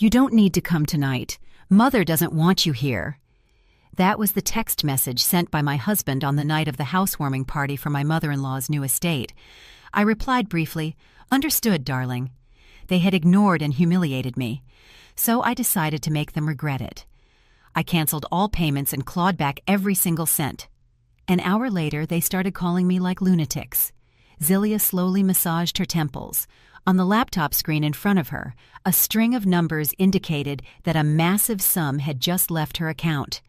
"You don't need to come tonight. Mother doesn't want you here." That was the text message sent by my husband on the night of the housewarming party for my mother-in-law's new estate. I replied briefly, "Understood, darling." They had ignored and humiliated me, so I decided to make them regret it. I canceled all payments and clawed back every single cent. An hour later, they started calling me like lunatics. Zelia slowly massaged her temples. On the laptop screen in front of her, a string of numbers indicated that a massive sum had just left her account.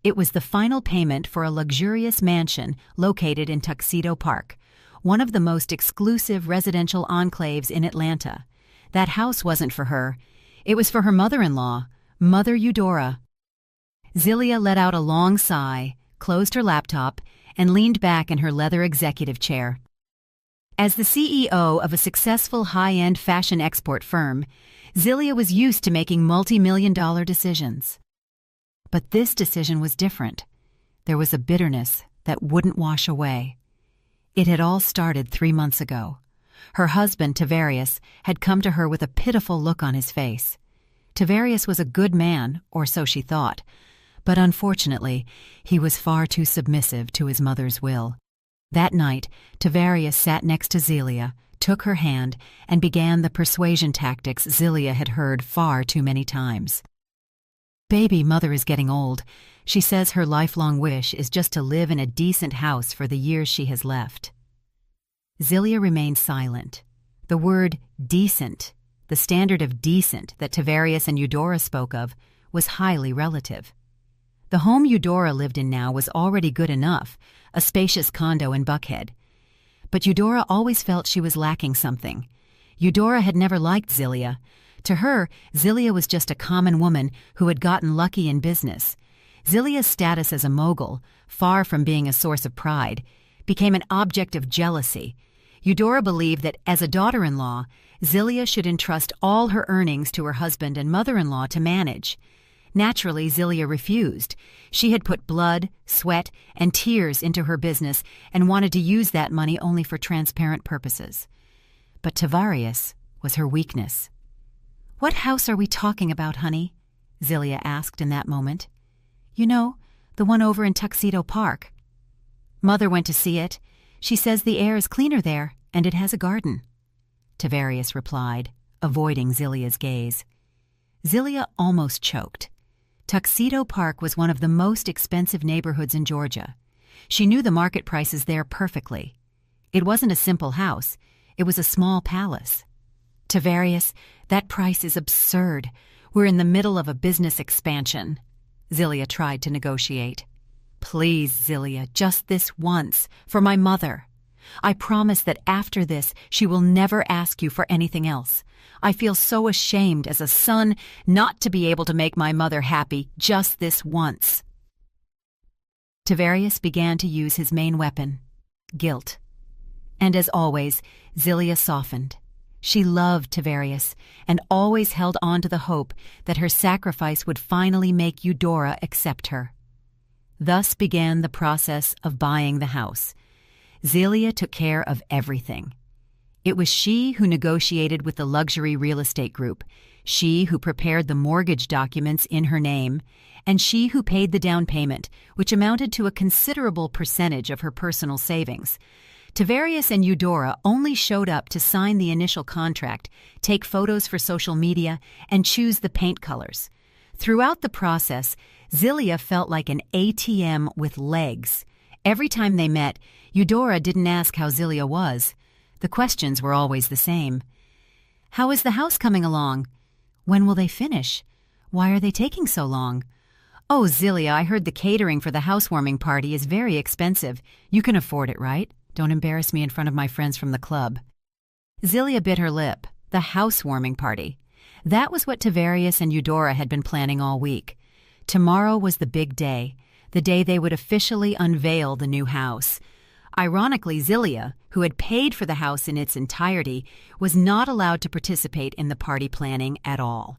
It was the final payment for a luxurious mansion located in Tuxedo Park, one of the most exclusive residential enclaves in Atlanta. That house wasn't for her. It was for her mother-in-law, Mother Eudora. Zelia let out a long sigh, closed her laptop, and leaned back in her leather executive chair. As the CEO of a successful high-end fashion export firm, Zelia was used to making multi-million-dollar decisions. But this decision was different. There was a bitterness that wouldn't wash away. It had all started 3 months ago. Her husband, Tavarius, had come to her with a pitiful look on his face. Tavarius was a good man, or so she thought, but unfortunately, he was far too submissive to his mother's will. That night, Tavarius sat next to Zelia, took her hand, and began the persuasion tactics Zelia had heard far too many times. "Baby, Mother is getting old. She says her lifelong wish is just to live in a decent house for the years she has left." Zelia remained silent. The word decent, the standard of decent that Tavarius and Eudora spoke of, was highly relative. The home Eudora lived in now was already good enough, a spacious condo in Buckhead. But Eudora always felt she was lacking something. Eudora had never liked Zelia. To her, Zelia was just a common woman who had gotten lucky in business. Zelia's status as a mogul, far from being a source of pride, became an object of jealousy. Eudora believed that as a daughter-in-law, Zelia should entrust all her earnings to her husband and mother-in-law to manage. Naturally, Zelia refused. She had put blood, sweat, and tears into her business and wanted to use that money only for transparent purposes. But Tavarius was her weakness. "What house are we talking about, honey?" Zelia asked in that moment. "You know, the one over in Tuxedo Park." "Mother went to see it. She says the air is cleaner there, and it has a garden," Tavarius replied, avoiding Zelia's gaze. Zelia almost choked. Tuxedo Park was one of the most expensive neighborhoods in Georgia. She knew the market prices there perfectly. It wasn't a simple house. It was a small palace. "Tavarius, that price is absurd. We're in the middle of a business expansion." Zelia tried to negotiate. "Please, Zelia, just this once, for my mother. I promise that after this, she will never ask you for anything else. I feel so ashamed as a son not to be able to make my mother happy just this once." Tavarius began to use his main weapon, guilt. And as always, Zelia softened. She loved Tavarius and always held on to the hope that her sacrifice would finally make Eudora accept her. Thus began the process of buying the house. Zelia took care of everything. It was she who negotiated with the luxury real estate group, she who prepared the mortgage documents in her name, and she who paid the down payment, which amounted to a considerable percentage of her personal savings. Tavarius and Eudora only showed up to sign the initial contract, take photos for social media, and choose the paint colors. Throughout the process, Zelia felt like an ATM with legs. Every time they met, Eudora didn't ask how Zelia was. The questions were always the same. "How is the house coming along? When will they finish? Why are they taking so long? Oh, Zelia, I heard the catering for the housewarming party is very expensive. You can afford it, right? Don't embarrass me in front of my friends from the club." Zelia bit her lip. The housewarming party. That was what Tavarius and Eudora had been planning all week. Tomorrow was the big day, the day they would officially unveil the new house. Ironically, Zelia, who had paid for the house in its entirety, was not allowed to participate in the party planning at all.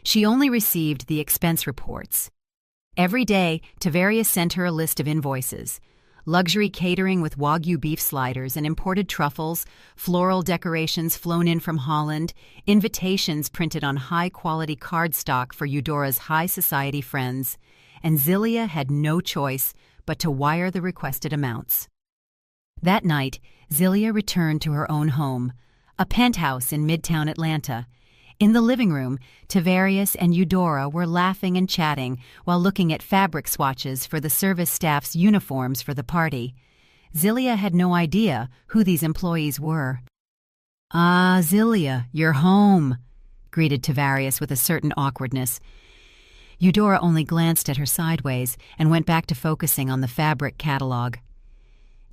She only received the expense reports. Every day, Tavarius sent her a list of invoices. luxury catering with Wagyu beef sliders and imported truffles, floral decorations flown in from Holland, invitations printed on high-quality cardstock for Eudora's high society friends, and Zelia had no choice but to wire the requested amounts. That night, Zelia returned to her own home, a penthouse in Midtown Atlanta. In the living room, Tavarius and Eudora were laughing and chatting while looking at fabric swatches for the service staff's uniforms for the party. Zelia had no idea who these employees were. "Ah, Zelia, you're home," greeted Tavarius with a certain awkwardness. Eudora only glanced at her sideways and went back to focusing on the fabric catalog.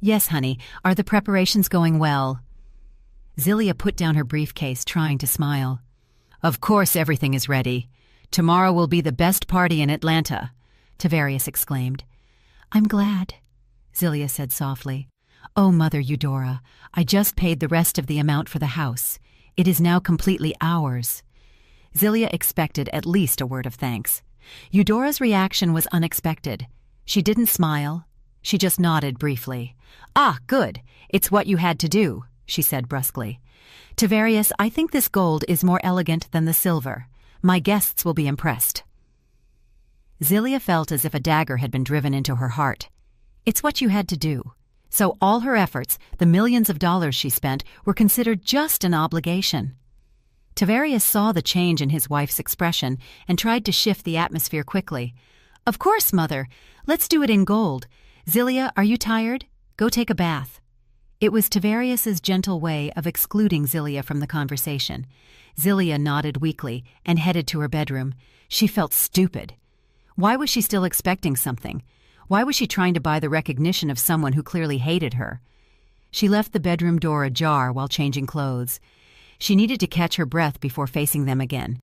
"Yes, honey. Are the preparations going well?" Zelia put down her briefcase, trying to smile. "Of course everything is ready. Tomorrow will be the best party in Atlanta," Tavarius exclaimed. "I'm glad," Zelia said softly. "Oh, Mother Eudora, I just paid the rest of the amount for the house. It is now completely ours." Zelia expected at least a word of thanks. Eudora's reaction was unexpected. She didn't smile. She just nodded briefly. "Ah, good. It's what you had to do," she said brusquely. "Tavarius, I think this gold is more elegant than the silver. My guests will be impressed." Zelia felt as if a dagger had been driven into her heart. It's what you had to do. So all her efforts, the millions of dollars she spent, were considered just an obligation. Tavarius saw the change in his wife's expression and tried to shift the atmosphere quickly. "Of course, Mother. Let's do it in gold. Zelia, are you tired? Go take a bath." It was Tavarius's gentle way of excluding Zelia from the conversation. Zelia nodded weakly and headed to her bedroom. She felt stupid. Why was she still expecting something? Why was she trying to buy the recognition of someone who clearly hated her? She left the bedroom door ajar while changing clothes. She needed to catch her breath before facing them again.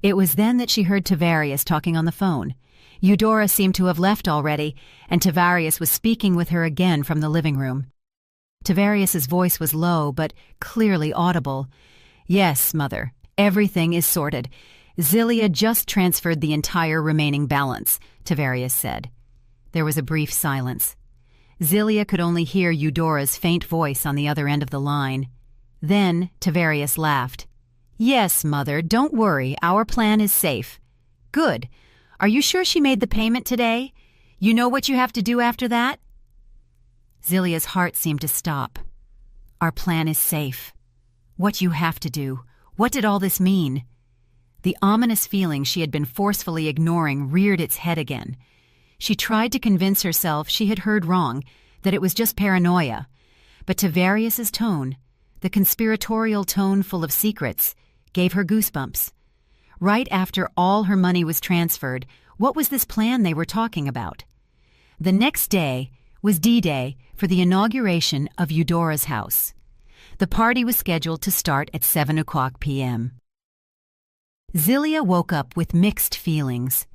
It was then that she heard Tavarius talking on the phone. Eudora seemed to have left already, and Tavarius was speaking with her again from the living room. Tavarius's voice was low but clearly audible. "Yes, Mother, everything is sorted. Zelia just transferred the entire remaining balance," Tavarius said. There was a brief silence. Zelia could only hear Eudora's faint voice on the other end of the line. Then Tavarius laughed. "Yes, Mother, don't worry. Our plan is safe." "Good. Are you sure she made the payment today? You know what you have to do after that?" Zelia's heart seemed to stop. Our plan is safe. What you have to do. What did all this mean? The ominous feeling she had been forcefully ignoring reared its head again. She tried to convince herself she had heard wrong, that it was just paranoia. But Tavarius's tone, the conspiratorial tone full of secrets, gave her goosebumps. Right after all her money was transferred, what was this plan they were talking about? The next day was D-Day for the inauguration of Eudora's house. The party was scheduled to start at 7 o'clock p.m. Zelia woke up with mixed feelings.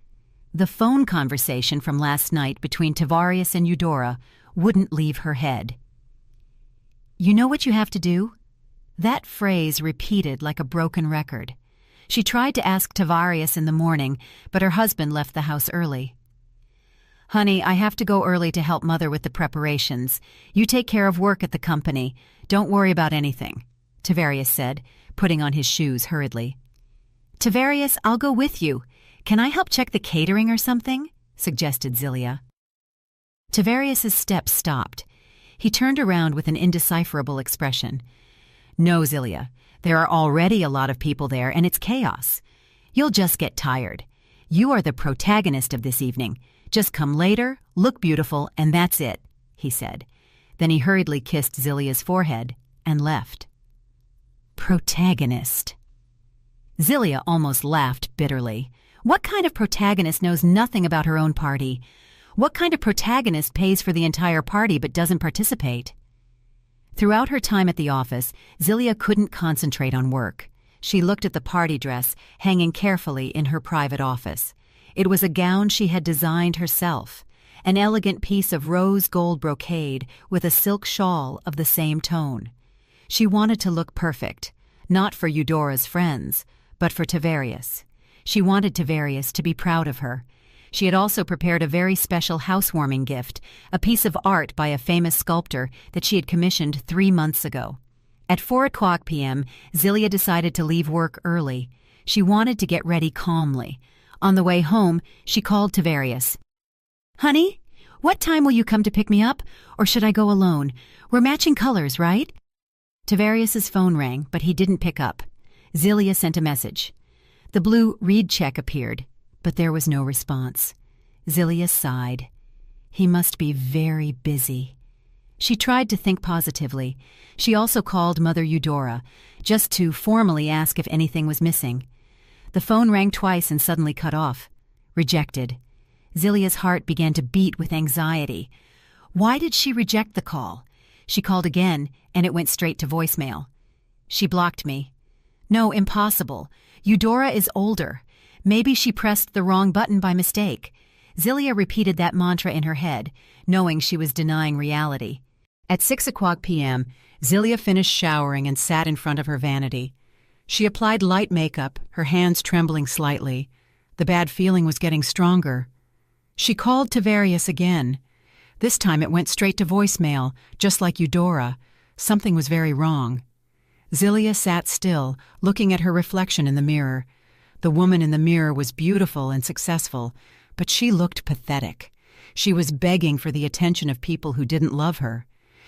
The phone conversation from last night between Tavarius and Eudora wouldn't leave her head. "You know what you have to do?" That phrase repeated like a broken record. She tried to ask Tavarius in the morning, but her husband left the house early. "Honey, I have to go early to help Mother with the preparations. You take care of work at the company. Don't worry about anything," Tavarius said, putting on his shoes hurriedly. "Tavarius, I'll go with you. Can I help check the catering or something?" suggested Zelia. Tavarius's steps stopped. He turned around with an indecipherable expression. "No, Zelia. There are already a lot of people there, and it's chaos. You'll just get tired. You are the protagonist of this evening. Just come later, look beautiful, and that's it," he said. Then he hurriedly kissed Zelia's forehead and left. Protagonist. Zelia almost laughed bitterly. What kind of protagonist knows nothing about her own party? What kind of protagonist pays for the entire party but doesn't participate? Throughout her time at the office, Zelia couldn't concentrate on work. She looked at the party dress hanging carefully in her private office. It was a gown she had designed herself, an elegant piece of rose gold brocade with a silk shawl of the same tone. She wanted to look perfect, not for Eudora's friends, but for Tavarius. She wanted Tavarius to be proud of her. She had also prepared a very special housewarming gift, a piece of art by a famous sculptor that she had commissioned 3 months ago. At 4:00 p.m., Zelia decided to leave work early. She wanted to get ready calmly. On the way home, she called Tavarius. "Honey, what time will you come to pick me up? Or should I go alone? We're matching colors, right?" Tavarius's phone rang, but he didn't pick up. Zelia sent a message. The blue read check appeared, but there was no response. Zelia sighed. He must be very busy. She tried to think positively. She also called Mother Eudora, just to formally ask if anything was missing. The phone rang twice and suddenly cut off. Rejected. Zelia's heart began to beat with anxiety. Why did she reject the call? She called again, and it went straight to voicemail. She blocked me. No, impossible. Eudora is older. Maybe she pressed the wrong button by mistake. Zelia repeated that mantra in her head, knowing she was denying reality. At 6:00 p.m., Zelia finished showering and sat in front of her vanity. She applied light makeup, her hands trembling slightly. The bad feeling was getting stronger. She called Tavarius again. This time it went straight to voicemail, just like Eudora. Something was very wrong. Zelia sat still, looking at her reflection in the mirror. The woman in the mirror was beautiful and successful, but she looked pathetic. She was begging for the attention of people who didn't love her.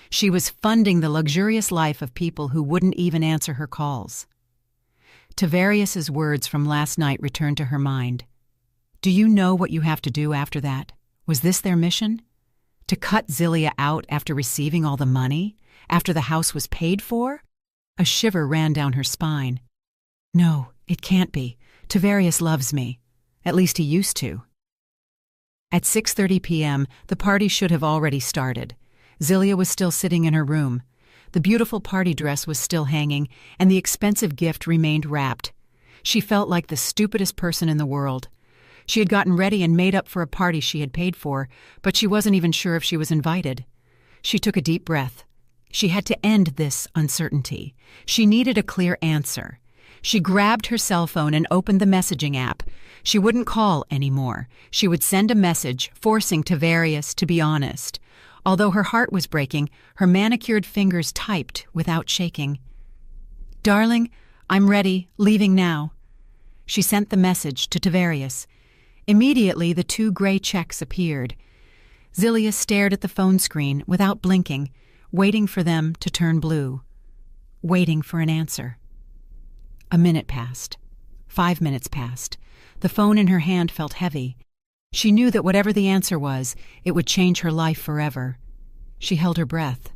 She was funding the luxurious life of people who wouldn't even answer her calls. Tavarius's words from last night returned to her mind. Do you know what you have to do after that? Was this their mission? To cut Zelia out after receiving all the money? After the house was paid for? A shiver ran down her spine. No, it can't be. Tavarius loves me. At least he used to. At 6:30 p.m., the party should have already started. Zelia was still sitting in her room. The beautiful party dress was still hanging, and the expensive gift remained wrapped. She felt like the stupidest person in the world. She had gotten ready and made up for a party she had paid for, but she wasn't even sure if she was invited. She took a deep breath. She had to end this uncertainty. She needed a clear answer. She grabbed her cell phone and opened the messaging app. She wouldn't call anymore. She would send a message, forcing Tavarius to be honest. Although her heart was breaking, her manicured fingers typed without shaking. "Darling, I'm ready, leaving now." She sent the message to Tavarius. Immediately, the 2 gray checks appeared. Zelia stared at the phone screen without blinking, waiting for them to turn blue. Waiting for an answer. A minute passed. 5 minutes passed. The phone in her hand felt heavy. She knew that whatever the answer was, it would change her life forever. She held her breath.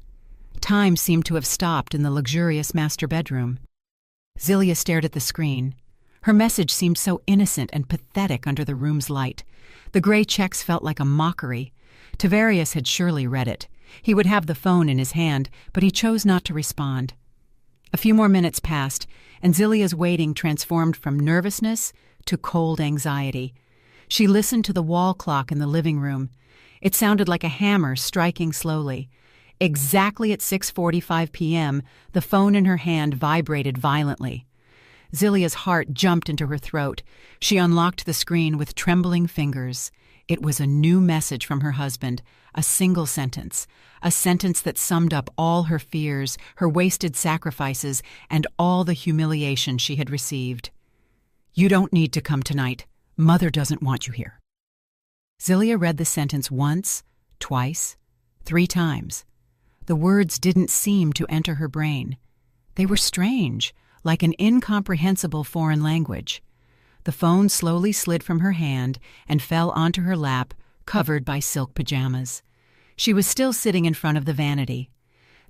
Time seemed to have stopped in the luxurious master bedroom. Zelia stared at the screen. Her message seemed so innocent and pathetic under the room's light. The gray checks felt like a mockery. Tavarius had surely read it. He would have the phone in his hand, but he chose not to respond. A few more minutes passed, and Zelia's waiting transformed from nervousness to cold anxiety. She listened to the wall clock in the living room. It sounded like a hammer striking slowly. Exactly at 6:45 p.m., the phone in her hand vibrated violently. Zelia's heart jumped into her throat. She unlocked the screen with trembling fingers. It was a new message from her husband, a single sentence, a sentence that summed up all her fears, her wasted sacrifices, and all the humiliation she had received. "You don't need to come tonight. Mother doesn't want you here." Zelia read the sentence once, twice, 3 times. The words didn't seem to enter her brain. They were strange, like an incomprehensible foreign language. The phone slowly slid from her hand and fell onto her lap, covered by silk pajamas. She was still sitting in front of the vanity.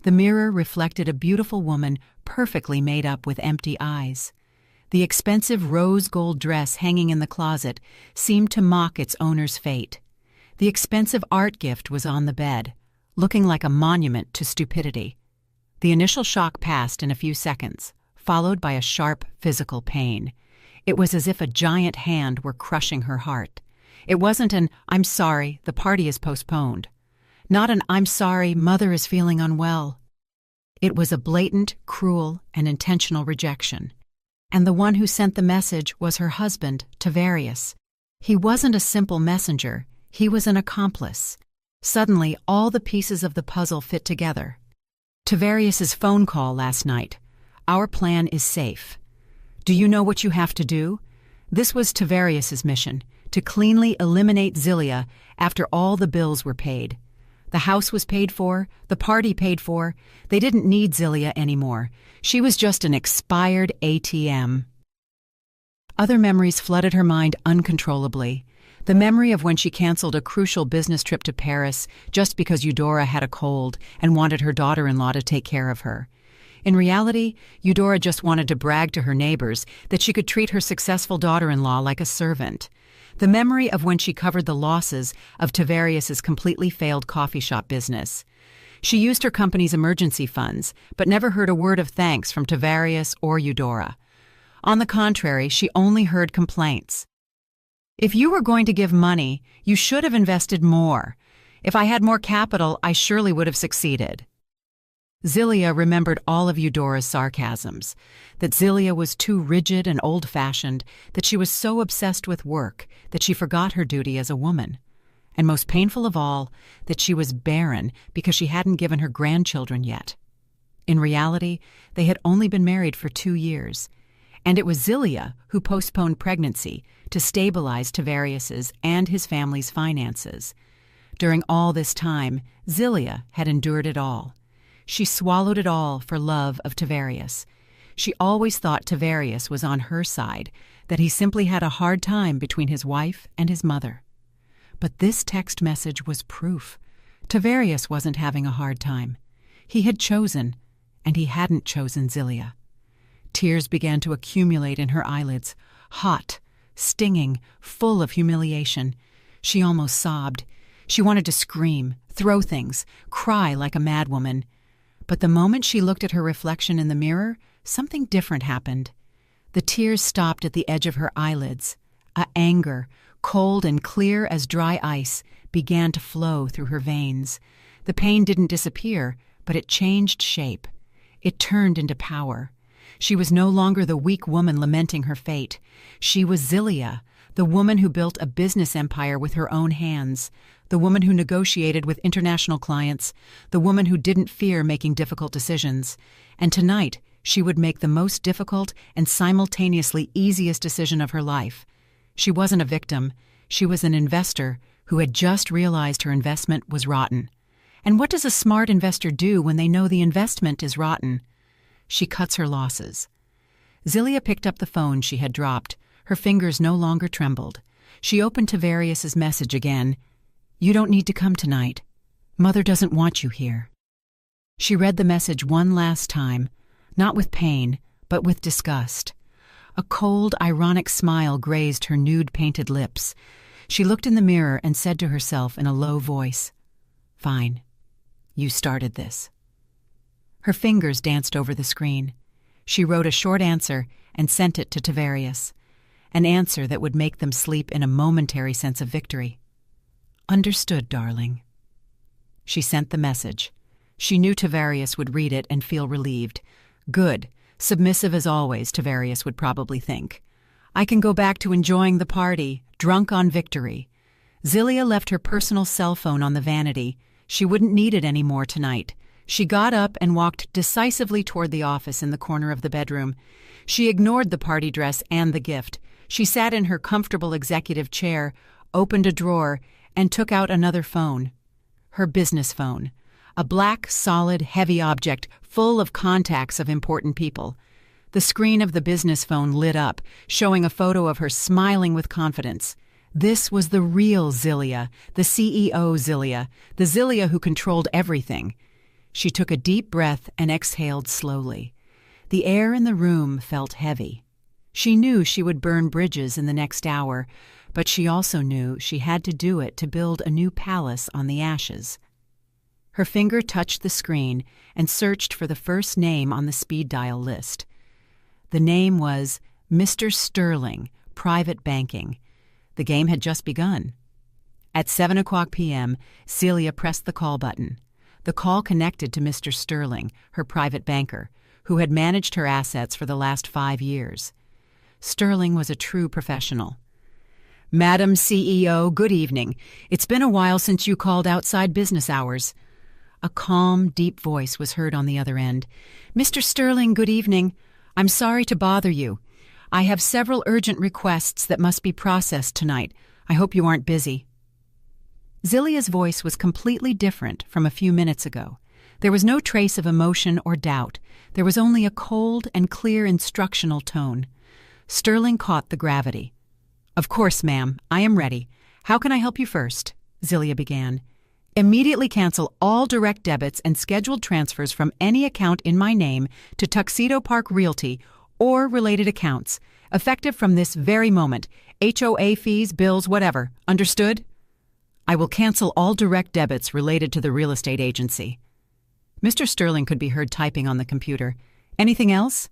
The mirror reflected a beautiful woman perfectly made up with empty eyes. The expensive rose gold dress hanging in the closet seemed to mock its owner's fate. The expensive art gift was on the bed, looking like a monument to stupidity. The initial shock passed in a few seconds, followed by a sharp physical pain. It was as if a giant hand were crushing her heart. It wasn't an "I'm sorry, the party is postponed." Not an "I'm sorry, Mother is feeling unwell." It was a blatant, cruel, and intentional rejection. And the one who sent the message was her husband, Tavarius. He wasn't a simple messenger, he was an accomplice. Suddenly, all the pieces of the puzzle fit together. Tavarius's phone call last night. Our plan is safe. Do you know what you have to do? This was Tavarius's mission, to cleanly eliminate Zelia after all the bills were paid. The house was paid for, the party paid for. They didn't need Zelia anymore. She was just an expired ATM. Other memories flooded her mind uncontrollably. The memory of when she canceled a crucial business trip to Paris just because Eudora had a cold and wanted her daughter-in-law to take care of her. In reality, Eudora just wanted to brag to her neighbors that she could treat her successful daughter-in-law like a servant. The memory of when she covered the losses of Tavarius's completely failed coffee shop business. She used her company's emergency funds, but never heard a word of thanks from Tavarius or Eudora. On the contrary, she only heard complaints. If you were going to give money, you should have invested more. If I had more capital, I surely would have succeeded. Zelia remembered all of Eudora's sarcasms, that Zelia was too rigid and old-fashioned, that she was so obsessed with work that she forgot her duty as a woman. And most painful of all, that she was barren because she hadn't given her grandchildren yet. In reality, they had only been married for 2 years, and it was Zelia who postponed pregnancy to stabilize Tavarius's and his family's finances. During all this time, Zelia had endured it all. She swallowed it all for love of Tavarius. She always thought Tavarius was on her side, that he simply had a hard time between his wife and his mother. But this text message was proof. Tavarius wasn't having a hard time. He had chosen, and he hadn't chosen Zelia. Tears began to accumulate in her eyelids, hot, stinging, full of humiliation. She almost sobbed. She wanted to scream, throw things, cry like a madwoman. But the moment she looked at her reflection in the mirror, something different happened. The tears stopped at the edge of her eyelids. Anger, cold and clear as dry ice, began to flow through her veins. The pain didn't disappear, but it changed shape. It turned into power. She was no longer the weak woman lamenting her fate. She was Zelia, the woman who built a business empire with her own hands, the woman who negotiated with international clients, the woman who didn't fear making difficult decisions. And tonight, she would make the most difficult and simultaneously easiest decision of her life. She wasn't a victim. She was an investor who had just realized her investment was rotten. And what does a smart investor do when they know the investment is rotten? She cuts her losses. Zelia picked up the phone she had dropped. Her fingers no longer trembled. She opened Tavarius's message again. "You don't need to come tonight. Mother doesn't want you here." She read the message one last time, not with pain, but with disgust. A cold, ironic smile grazed her nude-painted lips. She looked in the mirror and said to herself in a low voice, "Fine. You started this." Her fingers danced over the screen. She wrote a short answer and sent it to Tavarius, an answer that would make them sleep in a momentary sense of victory. "Understood, darling." She sent the message. She knew Tavarius would read it and feel relieved. Good. Submissive as always, Tavarius would probably think. I can go back to enjoying the party, drunk on victory. Zelia left her personal cell phone on the vanity. She wouldn't need it anymore tonight. She got up and walked decisively toward the office in the corner of the bedroom. She ignored the party dress and the gift. She sat in her comfortable executive chair, opened a drawer, and took out another phone. Her business phone. A black, solid, heavy object full of contacts of important people. The screen of the business phone lit up, showing a photo of her smiling with confidence. This was the real Zelia, the CEO Zelia, the Zelia who controlled everything. She took a deep breath and exhaled slowly. The air in the room felt heavy. She knew she would burn bridges in the next hour, but she also knew she had to do it to build a new palace on the ashes. Her finger touched the screen and searched for the first name on the speed dial list. The name was Mr. Sterling, Private Banking. The game had just begun. At 7:00 p.m., Zelia pressed the call button. The call connected to Mr. Sterling, her private banker, who had managed her assets for the last 5 years. Sterling was a true professional. Madam CEO, good evening. It's been a while since you called outside business hours. A calm, deep voice was heard on the other end. Mr. Sterling, good evening. I'm sorry to bother you. I have several urgent requests that must be processed tonight. I hope you aren't busy. Zilia's voice was completely different from a few minutes ago. There was no trace of emotion or doubt. There was only a cold and clear instructional tone. Sterling caught the gravity. Of course, ma'am. I am ready. How can I help you first? Zilia began. Immediately cancel all direct debits and scheduled transfers from any account in my name to Tuxedo Park Realty or related accounts, effective from this very moment. HOA fees, bills, whatever. Understood? I will cancel all direct debits related to the real estate agency. Mr. Sterling could be heard typing on the computer. Anything else?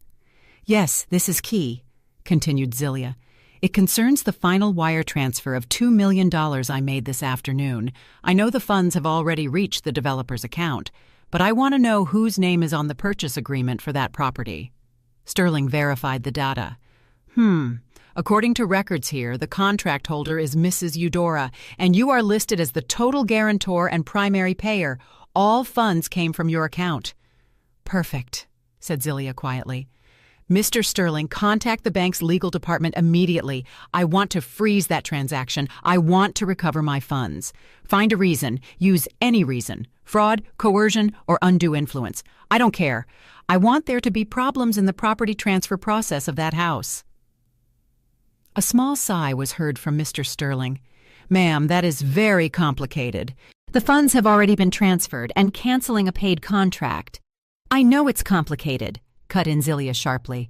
Yes, this is key, continued Zilia. It concerns the final wire transfer of $2 million I made this afternoon. I know the funds have already reached the developer's account, but I want to know whose name is on the purchase agreement for that property. Sterling verified the data. According to records here, the contract holder is Mrs. Eudora, and you are listed as the total guarantor and primary payer. All funds came from your account. Perfect, said Zilia quietly. Mr. Sterling, contact the bank's legal department immediately. I want to freeze that transaction. I want to recover my funds. Find a reason. Use any reason. Fraud, coercion, or undue influence. I don't care. I want there to be problems in the property transfer process of that house. A small sigh was heard from Mr. Sterling. Ma'am, that is very complicated. The funds have already been transferred and canceling a paid contract. I know it's complicated, cut in Zilia sharply.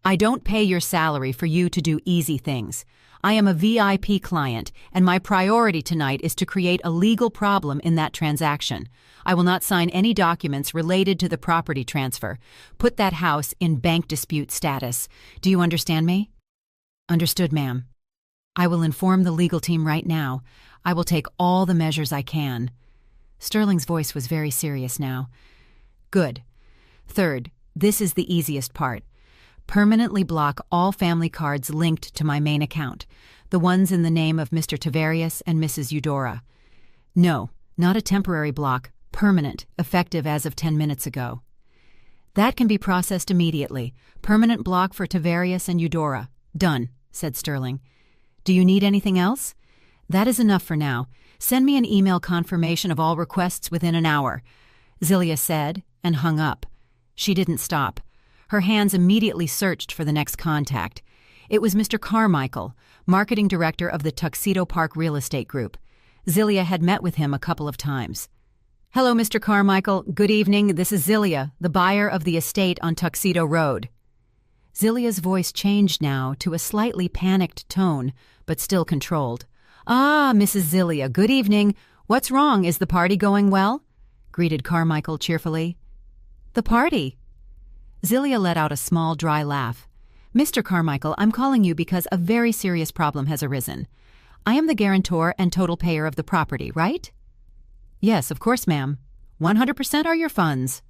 I don't pay your salary for you to do easy things. I am a VIP client, and my priority tonight is to create a legal problem in that transaction. I will not sign any documents related to the property transfer. Put that house in bank dispute status. Do you understand me? Understood, ma'am. I will inform the legal team right now. I will take all the measures I can. Sterling's voice was very serious now. Good. Third, this is the easiest part. Permanently block all family cards linked to my main account, the ones in the name of Mr. Tavarius and Mrs. Eudora. No, not a temporary block, permanent, effective as of 10 minutes ago. That can be processed immediately. Permanent block for Tavarius and Eudora. Done, said Sterling. Do you need anything else? That is enough for now. Send me an email confirmation of all requests within an hour, Zilia said, and hung up. She didn't stop. Her hands immediately searched for the next contact. It was Mr. Carmichael, marketing director of the Tuxedo Park Real Estate Group. Zilia had met with him a couple of times. Hello, Mr. Carmichael. Good evening. This is Zilia, the buyer of the estate on Tuxedo Road. Zilia's voice changed now to a slightly panicked tone, but still controlled. Ah, Mrs. Zilia, good evening. What's wrong? Is the party going well? Greeted Carmichael cheerfully. The party? Zilia let out a small, dry laugh. Mr. Carmichael, I'm calling you because a very serious problem has arisen. I am the guarantor and total payer of the property, right? Yes, of course, ma'am. 100% are your funds.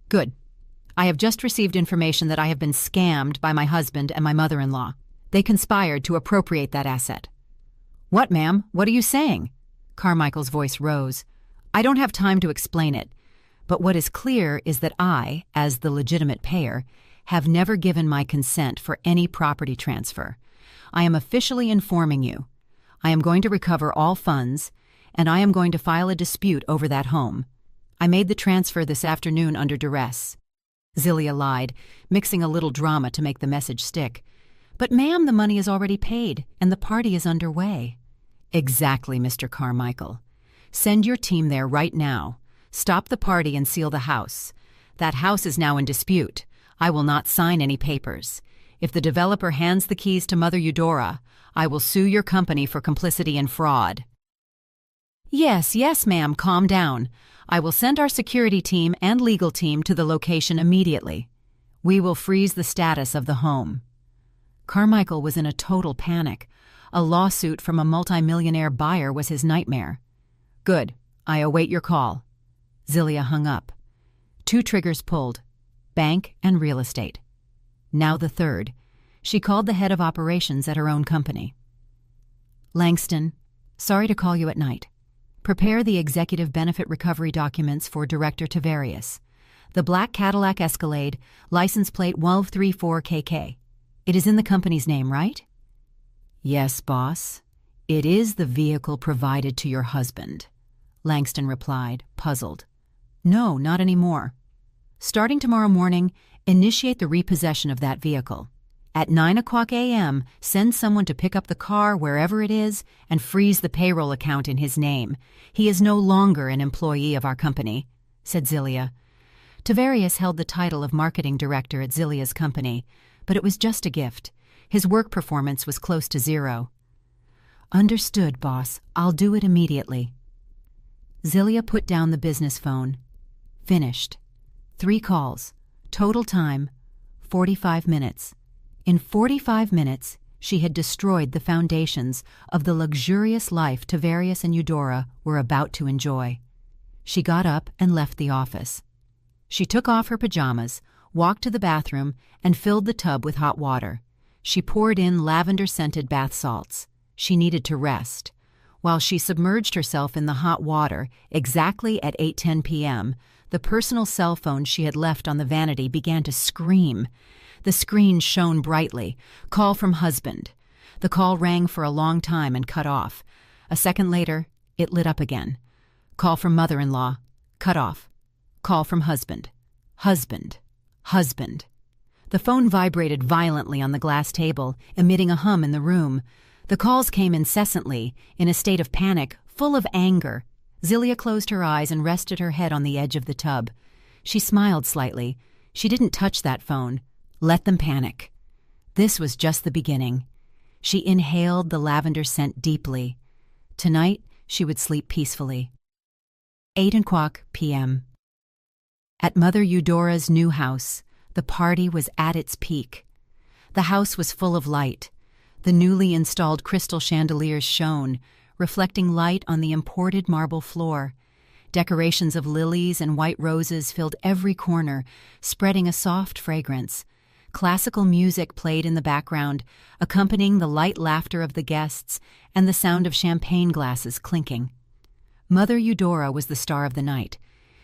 Good. I have just received information that I have been scammed by my husband and my mother-in-law. They conspired to appropriate that asset. What, ma'am? What are you saying? Carmichael's voice rose. I don't have time to explain it. But what is clear is that I, as the legitimate payer, have never given my consent for any property transfer. I am officially informing you. I am going to recover all funds, and I am going to file a dispute over that home. I made the transfer this afternoon under duress. Zilia lied, mixing a little drama to make the message stick. But ma'am, the money is already paid, and the party is underway. Exactly, Mr. Carmichael. Send your team there right now. Stop the party and seal the house. That house is now in dispute. I will not sign any papers. If the developer hands the keys to Mother Eudora, I will sue your company for complicity in fraud. Yes, ma'am, calm down. I will send our security team and legal team to the location immediately. We will freeze the status of the home. Carmichael was in a total panic. A lawsuit from a multimillionaire buyer was his nightmare. Good. I await your call. Zilia hung up. 2 triggers pulled. Bank and real estate. Now the third. She called the head of operations at her own company. Langston, sorry to call you at night. Prepare the executive benefit recovery documents for Director Tavarius. The black Cadillac Escalade, license plate 1234KK. It is in the company's name, right? Yes, boss. It is the vehicle provided to your husband, Langston replied, puzzled. No, not anymore. Starting tomorrow morning, initiate the repossession of that vehicle. At 9 o'clock a.m., send someone to pick up the car wherever it is and freeze the payroll account in his name. He is no longer an employee of our company, said Zillia. Tavarius held the title of marketing director at Zillia's company, but it was just a gift. His work performance was close to zero. Understood, boss. I'll do it immediately. Zillia put down the business phone. Finished. 3 calls. Total time, 45 minutes. In 45 minutes, she had destroyed the foundations of the luxurious life Tavarius and Eudora were about to enjoy. She got up and left the office. She took off her pajamas, walked to the bathroom, and filled the tub with hot water. She poured in lavender-scented bath salts. She needed to rest. While she submerged herself in the hot water, exactly at 8:10 p.m., the personal cell phone she had left on the vanity began to scream. The screen shone brightly. Call from husband. The call rang for a long time and cut off. A second later, it lit up again. Call from mother-in-law. Cut off. Call from husband. Husband. Husband. The phone vibrated violently on the glass table, emitting a hum in the room. The calls came incessantly, in a state of panic, full of anger. Zillia closed her eyes and rested her head on the edge of the tub. She smiled slightly. She didn't touch that phone. Let them panic. This was just the beginning. She inhaled the lavender scent deeply. Tonight, she would sleep peacefully. 8 o'clock p.m. At Mother Eudora's new house, the party was at its peak. The house was full of light. The newly installed crystal chandeliers shone, reflecting light on the imported marble floor. Decorations of lilies and white roses filled every corner, spreading a soft fragrance. Classical music played in the background, accompanying the light laughter of the guests and the sound of champagne glasses clinking. Mother Eudora was the star of the night.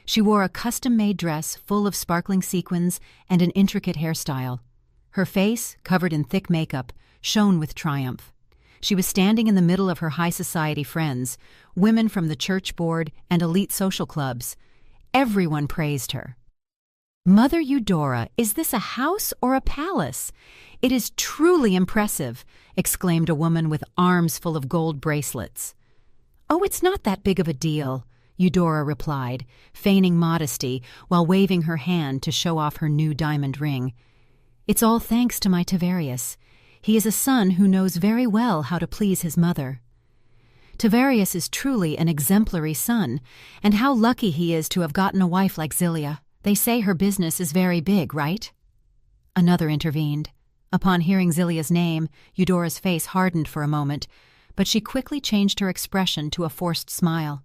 She wore a custom-made dress full of sparkling sequins and an intricate hairstyle. Her face, covered in thick makeup, shone with triumph. She was standing in the middle of her high society friends, women from the church board and elite social clubs. Everyone praised her. Mother Eudora, is this a house or a palace? It is truly impressive, exclaimed a woman with arms full of gold bracelets. Oh, it's not that big of a deal, Eudora replied, feigning modesty while waving her hand to show off her new diamond ring. It's all thanks to my Tavarius. He is a son who knows very well how to please his mother. Tavarius is truly an exemplary son, and how lucky he is to have gotten a wife like Zillia. They say her business is very big, right? Another intervened. Upon hearing Zillia's name, Eudora's face hardened for a moment, but she quickly changed her expression to a forced smile.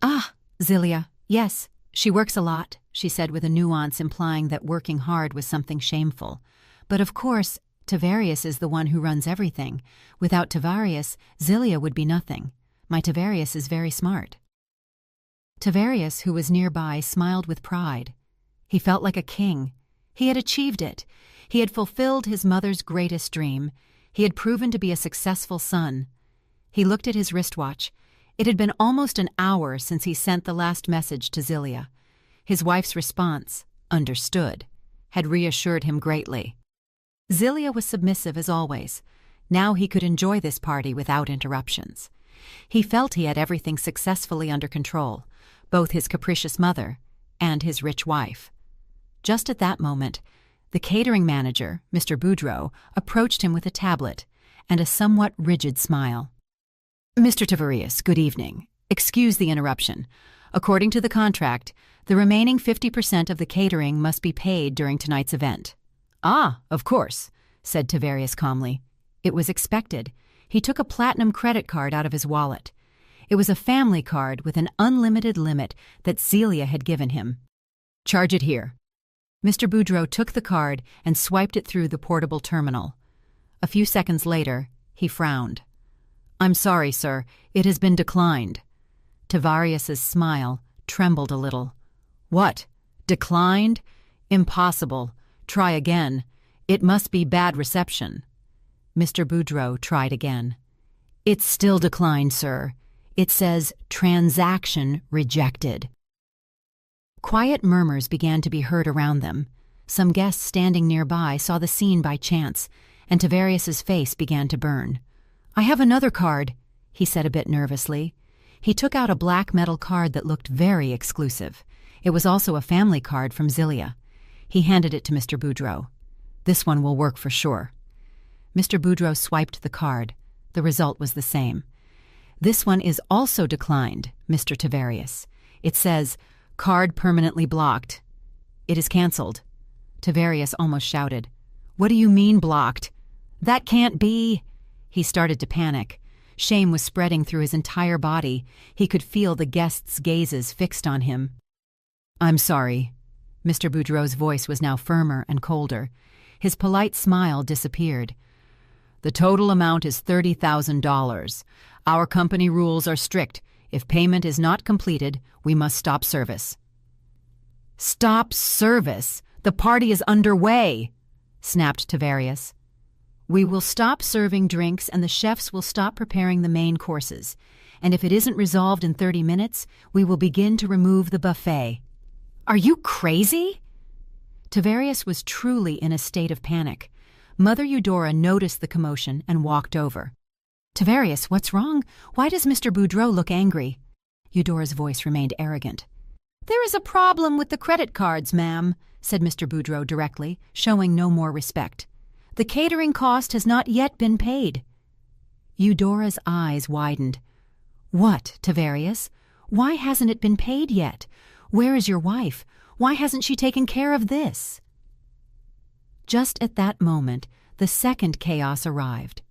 Ah, Zillia, yes, she works a lot, she said with a nuance implying that working hard was something shameful. But of course, Tavarius is the one who runs everything. Without Tavarius, Zillia would be nothing. My Tavarius is very smart. Tavarius, who was nearby, smiled with pride. He felt like a king. He had achieved it. He had fulfilled his mother's greatest dream. He had proven to be a successful son. He looked at his wristwatch. It had been almost an hour since he sent the last message to Zillia. His wife's response, understood, had reassured him greatly. Zillia was submissive as always. Now he could enjoy this party without interruptions. He felt he had everything successfully under control, both his capricious mother and his rich wife. Just at that moment, the catering manager, Mr. Boudreau, approached him with a tablet and a somewhat rigid smile. Mr. Tavarius, good evening. Excuse the interruption. According to the contract, the remaining 50% of the catering must be paid during tonight's event. Ah, of course, said Tavarius calmly. It was expected. He took a platinum credit card out of his wallet. It was a family card with an unlimited limit that Zillia had given him. Charge it here. Mr. Boudreau took the card and swiped it through the portable terminal. A few seconds later, he frowned. "I'm sorry, sir. It has been declined." Tavarius's smile trembled a little. "What? Declined? Impossible. Try again. It must be bad reception." Mr. Boudreau tried again. "It's still declined, sir. It says transaction rejected." Quiet murmurs began to be heard around them. Some guests standing nearby saw the scene by chance, and Tavarius's face began to burn. "I have another card," he said a bit nervously. He took out a black metal card that looked very exclusive. It was also a family card from Zilia. He handed it to Mr. Boudreau. "This one will work for sure." Mr. Boudreau swiped the card. The result was the same. "This one is also declined, Mr. Tavarius. It says, 'Card permanently blocked.'" "It is cancelled." Tavarius almost shouted. "What do you mean blocked?" "That can't be." He started to panic. Shame was spreading through his entire body. He could feel the guests' gazes fixed on him. "I'm sorry." Mr. Boudreau's voice was now firmer and colder. His polite smile disappeared. "The total amount is $30,000. Our company rules are strict. If payment is not completed, we must stop service." "Stop service? The party is underway," snapped Tavarius. "We will stop serving drinks and the chefs will stop preparing the main courses. And if it isn't resolved in 30 minutes, we will begin to remove the buffet." "Are you crazy?" Tavarius was truly in a state of panic. Mother Eudora noticed the commotion and walked over. "Tavarius, what's wrong? Why does Mr. Boudreau look angry?" Eudora's voice remained arrogant. "There is a problem with the credit cards, ma'am," said Mr. Boudreau directly, showing no more respect. "The catering cost has not yet been paid." Eudora's eyes widened. "What, Tavarius? Why hasn't it been paid yet? Where is your wife? Why hasn't she taken care of this?" Just at that moment, the second chaos arrived.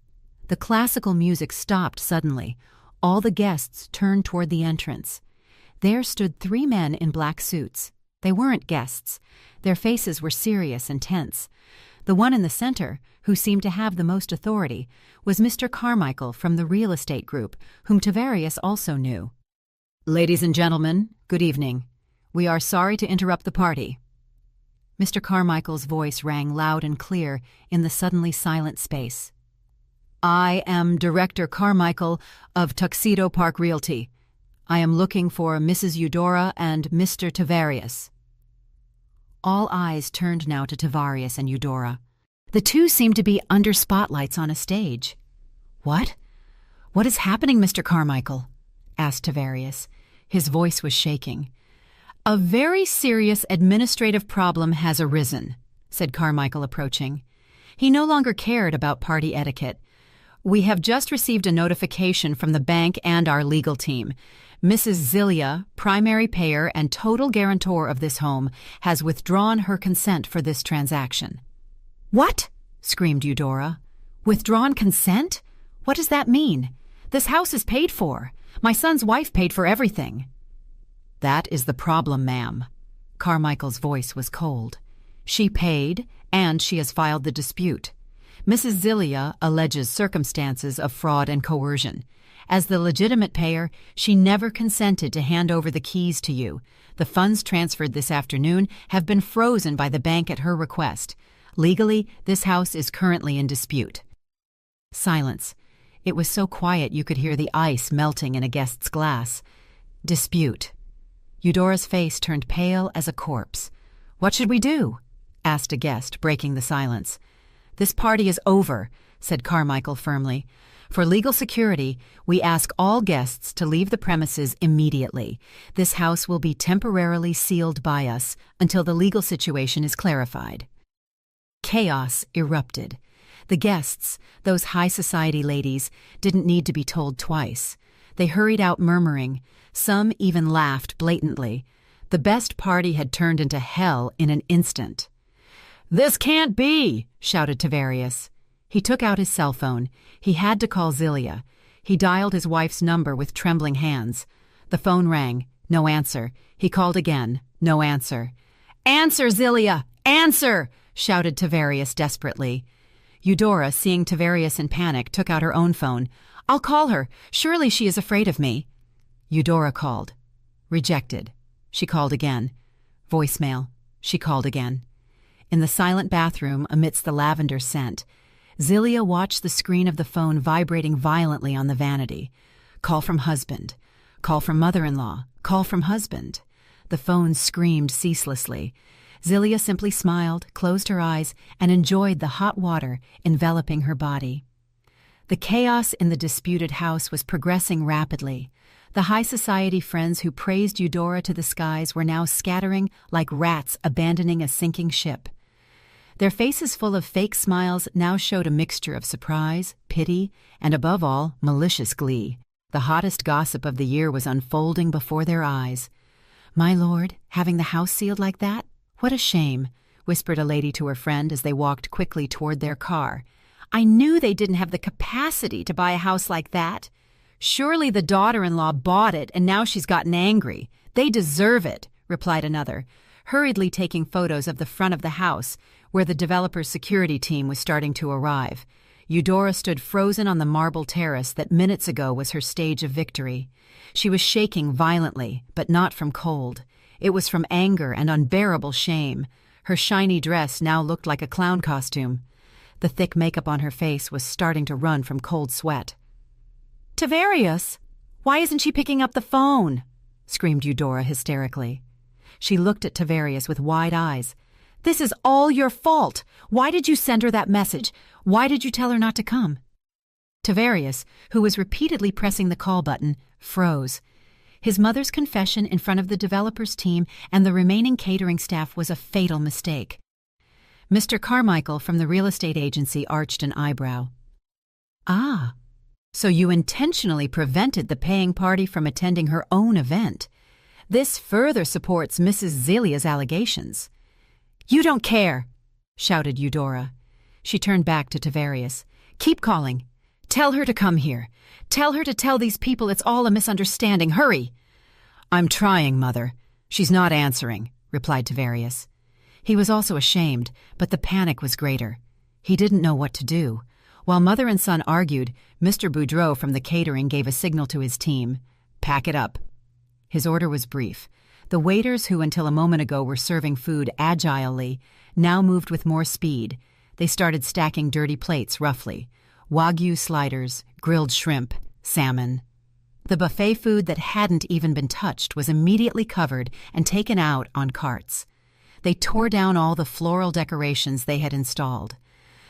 The classical music stopped suddenly. All the guests turned toward the entrance. There stood 3 men in black suits. They weren't guests. Their faces were serious and tense. The one in the center, who seemed to have the most authority, was Mr. Carmichael from the real estate group, whom Tavarius also knew. "Ladies and gentlemen, good evening. We are sorry to interrupt the party." Mr. Carmichael's voice rang loud and clear in the suddenly silent space. "I am Director Carmichael of Tuxedo Park Realty. I am looking for Mrs. Eudora and Mr. Tavarius." All eyes turned now to Tavarius and Eudora. The two seemed to be under spotlights on a stage. "What? What is happening, Mr. Carmichael?" asked Tavarius. His voice was shaking. "A very serious administrative problem has arisen," said Carmichael, approaching. He no longer cared about party etiquette. "We have just received a notification from the bank and our legal team. Mrs. Zilia, primary payer and total guarantor of this home, has withdrawn her consent for this transaction." "What?" screamed Eudora. "Withdrawn consent? What does that mean? This house is paid for. My son's wife paid for everything." "That is the problem, ma'am." Carmichael's voice was cold. "She paid, and she has filed the dispute. Mrs. Zilia alleges circumstances of fraud and coercion. As the legitimate payer, she never consented to hand over the keys to you. The funds transferred this afternoon have been frozen by the bank at her request. Legally, this house is currently in dispute." Silence. It was so quiet you could hear the ice melting in a guest's glass. Dispute. Eudora's face turned pale as a corpse. "What should we do?" asked a guest, breaking the silence. "This party is over," said Carmichael firmly. "For legal security, we ask all guests to leave the premises immediately. This house will be temporarily sealed by us until the legal situation is clarified." Chaos erupted. The guests, those high society ladies, didn't need to be told twice. They hurried out murmuring. Some even laughed blatantly. The best party had turned into hell in an instant. "This can't be!" shouted Tavarius. He took out his cell phone. He had to call Zilia. He dialed his wife's number with trembling hands. The phone rang. No answer. He called again. No answer. "Answer, Zilia! Answer!" shouted Tavarius desperately. Eudora, seeing Tavarius in panic, took out her own phone. "I'll call her. Surely she is afraid of me." Eudora called. Rejected. She called again. Voicemail. She called again. In the silent bathroom, amidst the lavender scent, Zelia watched the screen of the phone vibrating violently on the vanity. Call from husband. Call from mother-in-law. Call from husband. The phone screamed ceaselessly. Zelia simply smiled, closed her eyes, and enjoyed the hot water enveloping her body. The chaos in the disputed house was progressing rapidly. The high society friends who praised Eudora to the skies were now scattering like rats abandoning a sinking ship. Their faces full of fake smiles now showed a mixture of surprise, pity, and above all, malicious glee. The hottest gossip of the year was unfolding before their eyes. "My lord, having the house sealed like that? What a shame," whispered a lady to her friend as they walked quickly toward their car. "I knew they didn't have the capacity to buy a house like that. Surely the daughter-in-law bought it and now she's gotten angry. They deserve it," replied another, hurriedly taking photos of the front of the house where the developer's security team was starting to arrive. Eudora stood frozen on the marble terrace that minutes ago was her stage of victory. She was shaking violently, but not from cold. It was from anger and unbearable shame. Her shiny dress now looked like a clown costume. The thick makeup on her face was starting to run from cold sweat. "Tavarius! Why isn't she picking up the phone?" screamed Eudora hysterically. She looked at Tavarius with wide eyes. "This is all your fault. Why did you send her that message? Why did you tell her not to come?" Tavarius, who was repeatedly pressing the call button, froze. His mother's confession in front of the developer's team and the remaining catering staff was a fatal mistake. Mr. Carmichael from the real estate agency arched an eyebrow. "Ah, so you intentionally prevented the paying party from attending her own event. This further supports Mrs. Zelia's allegations." "You don't care," shouted Eudora. She turned back to Tavarius. "Keep calling. Tell her to come here. Tell her to tell these people it's all a misunderstanding. Hurry!" "I'm trying, Mother. She's not answering," replied Tavarius. He was also ashamed, but the panic was greater. He didn't know what to do. While mother and son argued, Mr. Boudreau from the catering gave a signal to his team. "Pack it up." His order was brief. The waiters who until a moment ago were serving food agilely now moved with more speed. They started stacking dirty plates roughly. Wagyu sliders, grilled shrimp, salmon. The buffet food that hadn't even been touched was immediately covered and taken out on carts. They tore down all the floral decorations they had installed.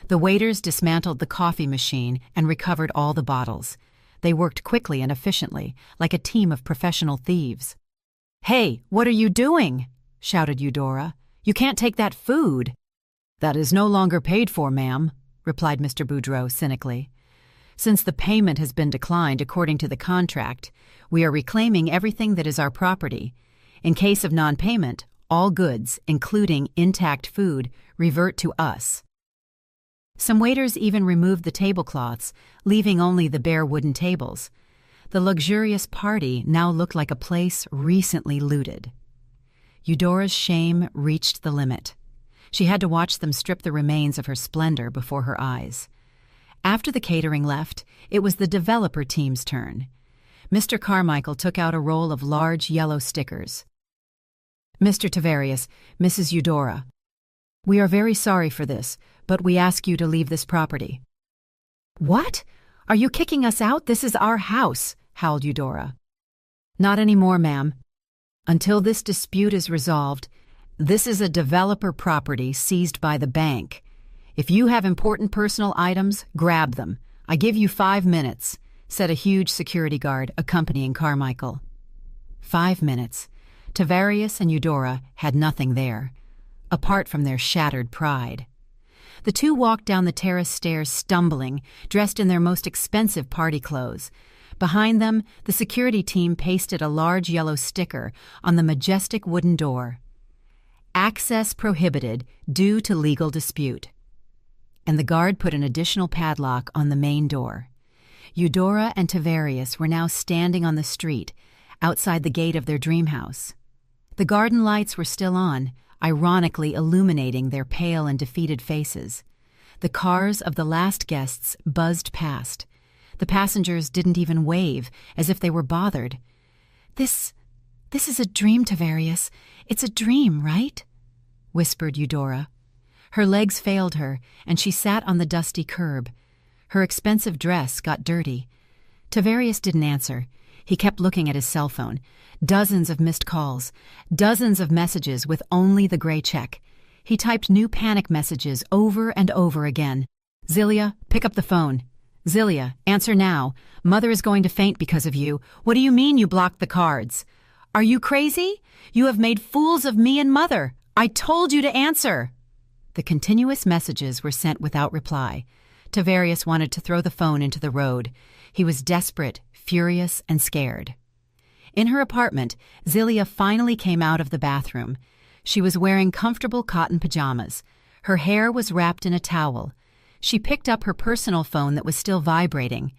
The waiters dismantled the coffee machine and recovered all the bottles. They worked quickly and efficiently, like a team of professional thieves. "Hey, what are you doing?" shouted Eudora. "You can't take that food." "That is no longer paid for, ma'am," replied Mr. Boudreau cynically. "Since the payment has been declined according to the contract, we are reclaiming everything that is our property. In case of non-payment, all goods, including intact food, revert to us." Some waiters even removed the tablecloths, leaving only the bare wooden tables. The luxurious party now looked like a place recently looted. Eudora's shame reached the limit. She had to watch them strip the remains of her splendor before her eyes. After the catering left, it was the developer team's turn. Mr. Carmichael took out a roll of large yellow stickers. "Mr. Tavarius, Mrs. Eudora, we are very sorry for this, but we ask you to leave this property." "What? Are you kicking us out? This is our house," howled Eudora. "Not anymore, ma'am. Until this dispute is resolved, this is a developer property seized by the bank. If you have important personal items, grab them. I give you 5 minutes," said a huge security guard accompanying Carmichael. 5 minutes. Tavarius and Eudora had nothing there, apart from their shattered pride. The two walked down the terrace stairs stumbling, dressed in their most expensive party clothes. Behind them, the security team pasted a large yellow sticker on the majestic wooden door. "Access prohibited due to legal dispute." And the guard put an additional padlock on the main door. Eudora and Tavarius were now standing on the street, outside the gate of their dream house. The garden lights were still on, ironically illuminating their pale and defeated faces. The cars of the last guests buzzed past. The passengers didn't even wave, as if they were bothered. This is a dream, Tavarius. It's a dream, right? Whispered Eudora. Her legs failed her, and she sat on the dusty curb. Her expensive dress got dirty. Tavarius didn't answer. He kept looking at his cell phone. Dozens of missed calls. Dozens of messages with only the gray check. He typed new panic messages over and over again. Zilia, pick up the phone. Zilia, answer now. Mother is going to faint because of you. What do you mean you blocked the cards? Are you crazy? You have made fools of me and Mother. I told you to answer. The continuous messages were sent without reply. Tavarius wanted to throw the phone into the road. He was desperate, furious, and scared. In her apartment, Zilia finally came out of the bathroom. She was wearing comfortable cotton pajamas. Her hair was wrapped in a towel. She picked up her personal phone that was still vibrating.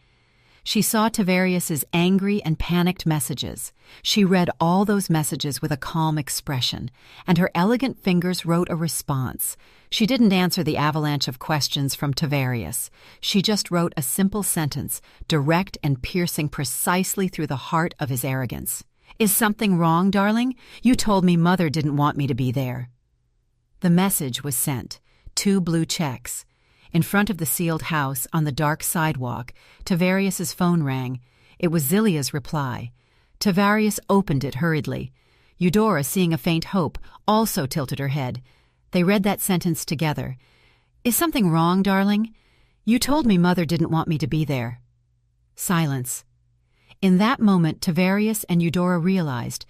She saw Tavarius's angry and panicked messages. She read all those messages with a calm expression, and her elegant fingers wrote a response. She didn't answer the avalanche of questions from Tavarius. She just wrote a simple sentence, direct and piercing precisely through the heart of his arrogance. Is something wrong, darling? You told me Mother didn't want me to be there. The message was sent. 2 blue checks. In front of the sealed house, on the dark sidewalk, Tavarius's phone rang. It was Zilia's reply. Tavarius opened it hurriedly. Eudora, seeing a faint hope, also tilted her head. They read that sentence together. Is something wrong, darling? You told me Mother didn't want me to be there. Silence. In that moment, Tavarius and Eudora realized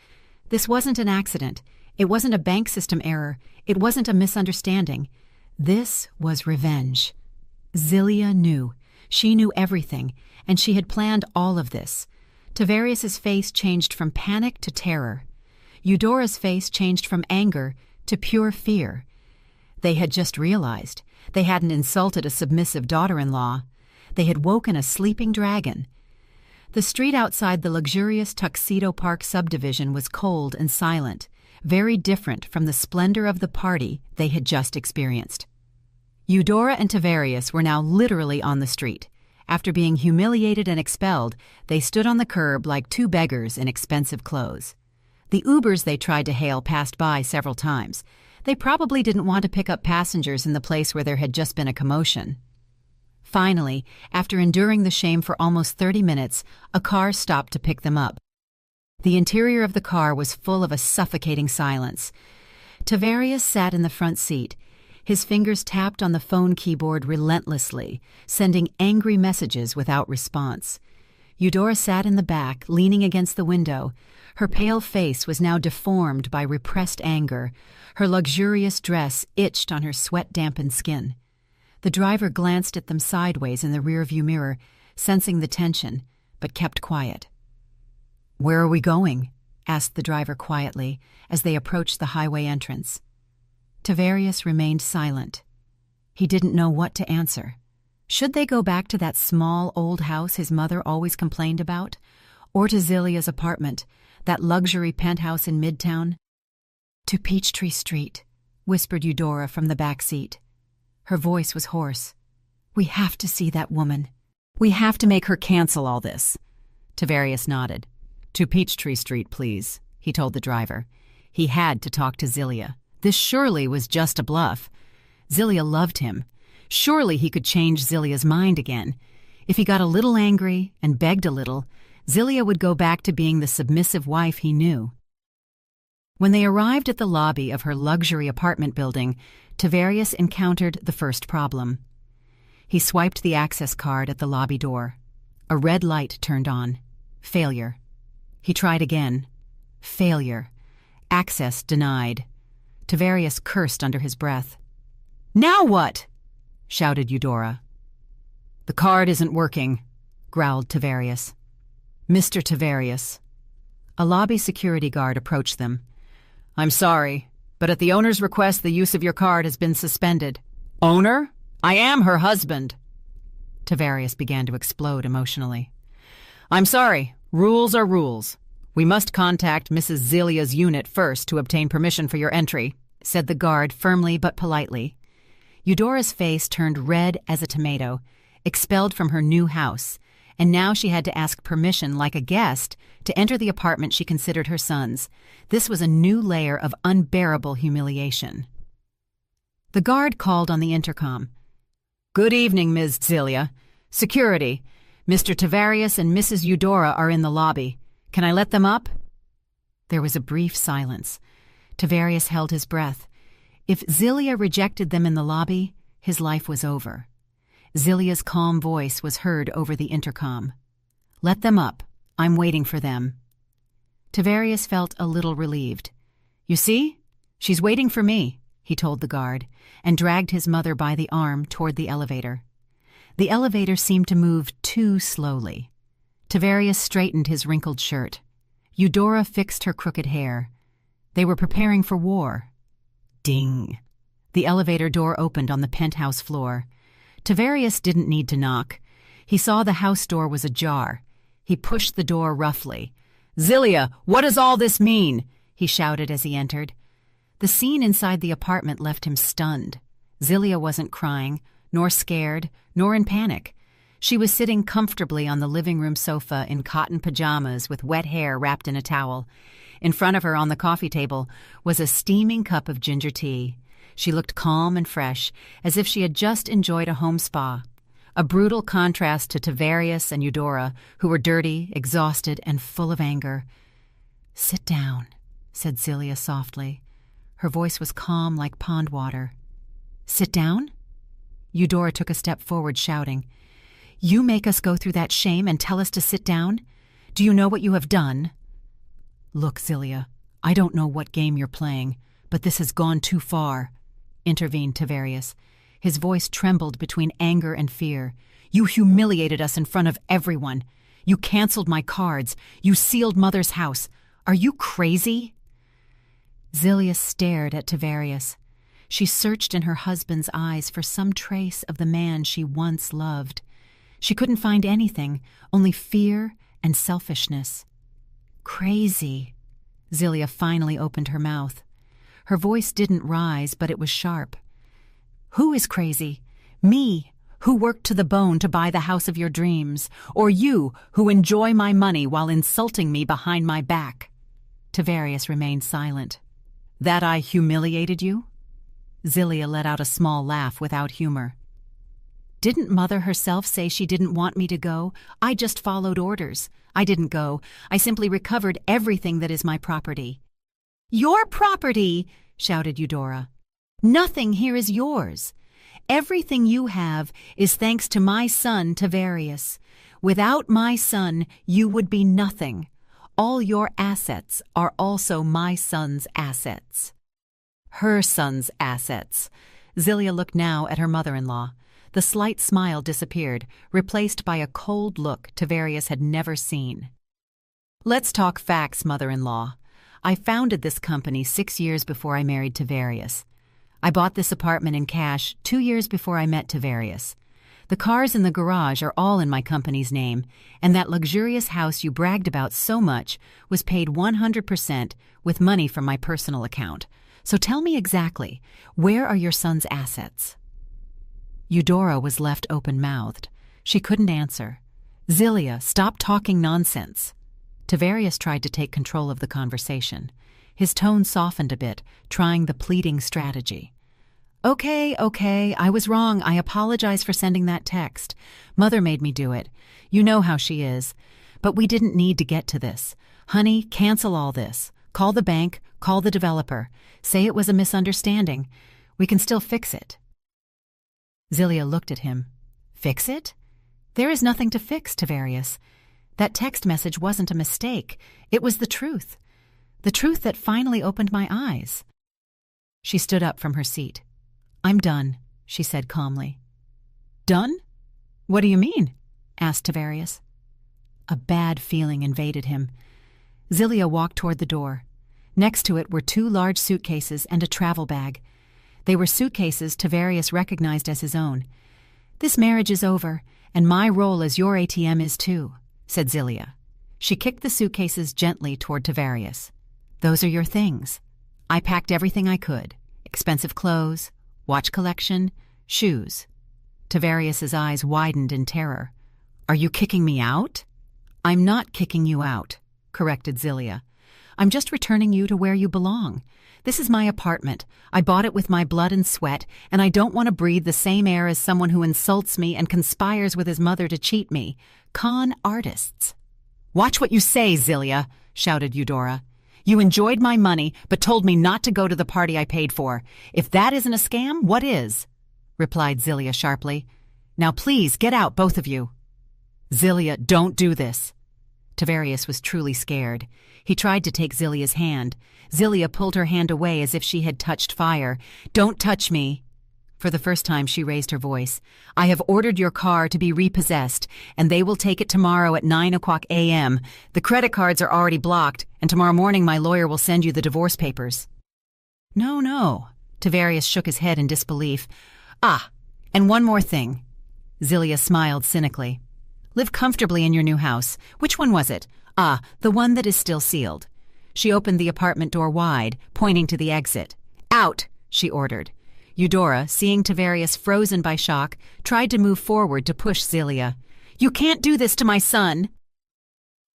this wasn't an accident. It wasn't a bank system error. It wasn't a misunderstanding. This was revenge. Zilia knew. She knew everything, and she had planned all of this. Tavarius's face changed from panic to terror. Eudora's face changed from anger to pure fear. They had just realized. They hadn't insulted a submissive daughter-in-law. They had woken a sleeping dragon. The street outside the luxurious Tuxedo Park subdivision was cold and silent, very different from the splendor of the party they had just experienced. Eudora and Tavarius were now literally on the street. After being humiliated and expelled, they stood on the curb like 2 beggars in expensive clothes. The Ubers they tried to hail passed by several times. They probably didn't want to pick up passengers in the place where there had just been a commotion. Finally, after enduring the shame for almost 30 minutes, a car stopped to pick them up. The interior of the car was full of a suffocating silence. Tavarius sat in the front seat. His fingers tapped on the phone keyboard relentlessly, sending angry messages without response. Eudora sat in the back, leaning against the window. Her pale face was now deformed by repressed anger. Her luxurious dress itched on her sweat-dampened skin. The driver glanced at them sideways in the rearview mirror, sensing the tension, but kept quiet. "Where are we going?" asked the driver quietly as they approached the highway entrance. Tavarius remained silent. He didn't know what to answer. Should they go back to that small old house his mother always complained about, or to Zilia's apartment, that luxury penthouse in Midtown? "To Peachtree Street," whispered Eudora from the back seat. Her voice was hoarse. "We have to see that woman. We have to make her cancel all this." Tavarius nodded. "To Peachtree Street, please," he told the driver. He had to talk to Zilia. This surely was just a bluff. Zilia loved him. Surely he could change Zilia's mind again. If he got a little angry and begged a little, Zilia would go back to being the submissive wife he knew. When they arrived at the lobby of her luxury apartment building, Tavarius encountered the first problem. He swiped the access card at the lobby door. A red light turned on. Failure. He tried again. Failure. Access denied. Tavarius cursed under his breath. "Now what?" shouted Eudora. "The card isn't working," growled Tavarius. "Mr. Tavarius." A lobby security guard approached them. "I'm sorry, but at the owner's request the use of your card has been suspended." "Owner? I am her husband." Tavarius began to explode emotionally. "I'm sorry. Rules are rules. We must contact Mrs. Zilia's unit first to obtain permission for your entry," said the guard firmly but politely. Eudora's face turned red as a tomato, expelled from her new house, and now she had to ask permission like a guest to enter the apartment she considered her son's. This was a new layer of unbearable humiliation. The guard called on the intercom. "Good evening, Ms. Zelia. Security. Mr. Tavarius and Mrs. Eudora are in the lobby. Can I let them up?" There was a brief silence. Tavarius held his breath. If Zelia rejected them in the lobby, his life was over. Zelia's calm voice was heard over the intercom. "Let them up. I'm waiting for them." Tavarius felt a little relieved. "You see? She's waiting for me," he told the guard, and dragged his mother by the arm toward the elevator. The elevator seemed to move too slowly. Tavarius straightened his wrinkled shirt. Eudora fixed her crooked hair. They were preparing for war. Ding! The elevator door opened on the penthouse floor. Tavarius didn't need to knock. He saw the house door was ajar. He pushed the door roughly. "Zelia, what does all this mean?" he shouted as he entered. The scene inside the apartment left him stunned. Zelia wasn't crying, nor scared, nor in panic. She was sitting comfortably on the living room sofa in cotton pajamas with wet hair wrapped in a towel. In front of her on the coffee table was a steaming cup of ginger tea. She looked calm and fresh, as if she had just enjoyed a home spa. A brutal contrast to Tavarius and Eudora, who were dirty, exhausted, and full of anger. "Sit down," said Zelia softly. Her voice was calm like pond water. "Sit down?" Eudora took a step forward, shouting, "You make us go through that shame and tell us to sit down? Do you know what you have done?" "Look, Zelia, I don't know what game you're playing, but this has gone too far," intervened Tavarius. His voice trembled between anger and fear. "You humiliated us in front of everyone. You canceled my cards. You sealed Mother's house. Are you crazy?" Zelia stared at Tavarius. She searched in her husband's eyes for some trace of the man she once loved. She couldn't find anything, only fear and selfishness. "Crazy." Zelia finally opened her mouth. Her voice didn't rise, but it was sharp. "Who is crazy? Me, who worked to the bone to buy the house of your dreams, or you, who enjoy my money while insulting me behind my back?" Tavarius remained silent. "That I humiliated you?" Zelia let out a small laugh without humor. "Didn't Mother herself say she didn't want me to go? I just followed orders. I didn't go. I simply recovered everything that is my property." "Your property!" shouted Eudora. "Nothing here is yours. Everything you have is thanks to my son Tavarius. Without my son, you would be nothing. All your assets are also my son's assets." Her son's assets. Zelia looked now at her mother-in-law. The slight smile disappeared, replaced by a cold look Tavarius had never seen. "Let's talk facts, mother-in-law. I founded this company 6 years before I married Tavarius. I bought this apartment in cash 2 years before I met Tavarius. The cars in the garage are all in my company's name, and that luxurious house you bragged about so much was paid 100% with money from my personal account. So tell me exactly, where are your son's assets?" Eudora was left open-mouthed. She couldn't answer. "Zelia, stop talking nonsense." Tavarius tried to take control of the conversation. His tone softened a bit, trying the pleading strategy. Okay, I was wrong. I apologize for sending that text. Mother made me do it. You know how she is. But we didn't need to get to this. Honey, cancel all this. Call the bank, call the developer. Say it was a misunderstanding. We can still fix it." Zelia looked at him. "Fix it? There is nothing to fix, Tavarius. That text message wasn't a mistake. It was the truth. The truth that finally opened my eyes." She stood up from her seat. "I'm done," she said calmly. "Done? What do you mean?" asked Tavarius. A bad feeling invaded him. Zelia walked toward the door. Next to it were 2 large suitcases and a travel bag. They were suitcases Tavarius recognized as his own. "This marriage is over, and my role as your ATM is too," said Zelia. She kicked the suitcases gently toward Tavarius. "Those are your things. I packed everything I could. Expensive clothes, watch collection, Shoes. Tavarius's eyes widened in terror. Are you kicking me out? I'm not kicking you out, corrected Zilia. I'm just returning you to where you belong. This is my apartment. I bought it with my blood and sweat, and I don't want to breathe the same air as someone who insults me and conspires with his mother to cheat me. Con artists. Watch what you say, Zilia, shouted Eudora. You enjoyed my money, but told me not to go to the party I paid for. If that isn't a scam, what is? Replied Zilia sharply. Now please, get out, both of you. Zilia, don't do this. Tavarius was truly scared. He tried to take Zilia's hand. Zilia pulled her hand away as if she had touched fire. Don't touch me. For the first time she raised her voice. I have ordered your car to be repossessed, and they will take it tomorrow at 9:00 a.m. The credit cards are already blocked, and tomorrow morning my lawyer will send you the divorce papers. No. Tavarius shook his head in disbelief. Ah, and one more thing. Zilia smiled cynically. Live comfortably in your new house. Which one was it? Ah, the one that is still sealed. She opened the apartment door wide, pointing to the exit. Out, she ordered. Eudora, seeing Tavarius frozen by shock, tried to move forward to push Zilia. You can't do this to my son!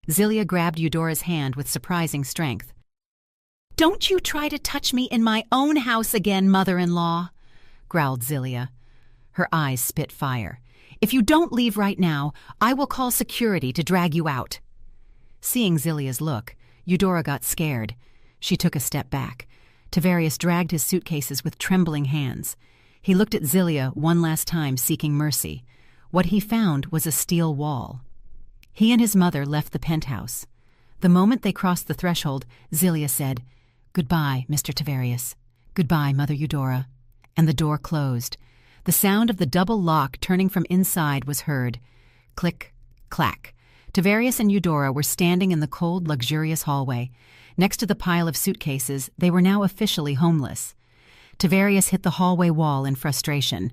Zilia grabbed Eudora's hand with surprising strength. Don't you try to touch me in my own house again, mother-in-law, growled Zilia. Her eyes spit fire. If you don't leave right now, I will call security to drag you out. Seeing Zilia's look, Eudora got scared. She took a step back. Tavarius dragged his suitcases with trembling hands. He looked at Zilia one last time, seeking mercy. What he found was a steel wall. He and his mother left the penthouse. The moment they crossed the threshold, Zilia said, Goodbye, Mr. Tavarius. Goodbye, Mother Eudora. And the door closed. The sound of the double lock turning from inside was heard. Click, clack. Tavarius and Eudora were standing in the cold, luxurious hallway. Next to the pile of suitcases, they were now officially homeless. Tavarius hit the hallway wall in frustration.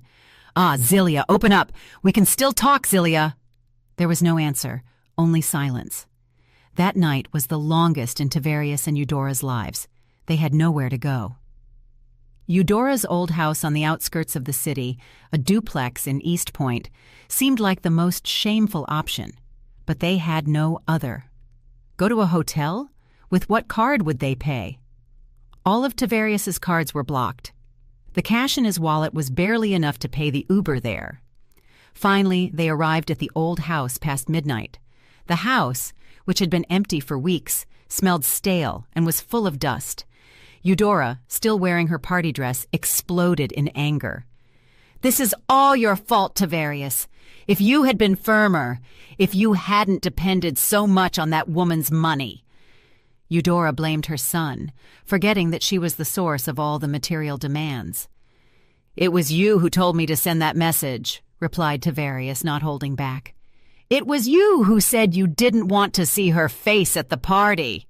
Ah, Zilia, open up! We can still talk, Zilia! There was no answer, only silence. That night was the longest in Tavarius and Eudora's lives. They had nowhere to go. Eudora's old house on the outskirts of the city, a duplex in East Point, seemed like the most shameful option, but they had no other. Go to a hotel? With what card would they pay? All of Tavarius's cards were blocked. The cash in his wallet was barely enough to pay the Uber there. Finally, they arrived at the old house past midnight. The house, which had been empty for weeks, smelled stale and was full of dust. Eudora, still wearing her party dress, exploded in anger. This is all your fault, Tavarius. If you had been firmer, if you hadn't depended so much on that woman's money. Eudora blamed her son, forgetting that she was the source of all the material demands. It was you who told me to send that message, replied Tavarius, not holding back. It was you who said you didn't want to see her face at the party.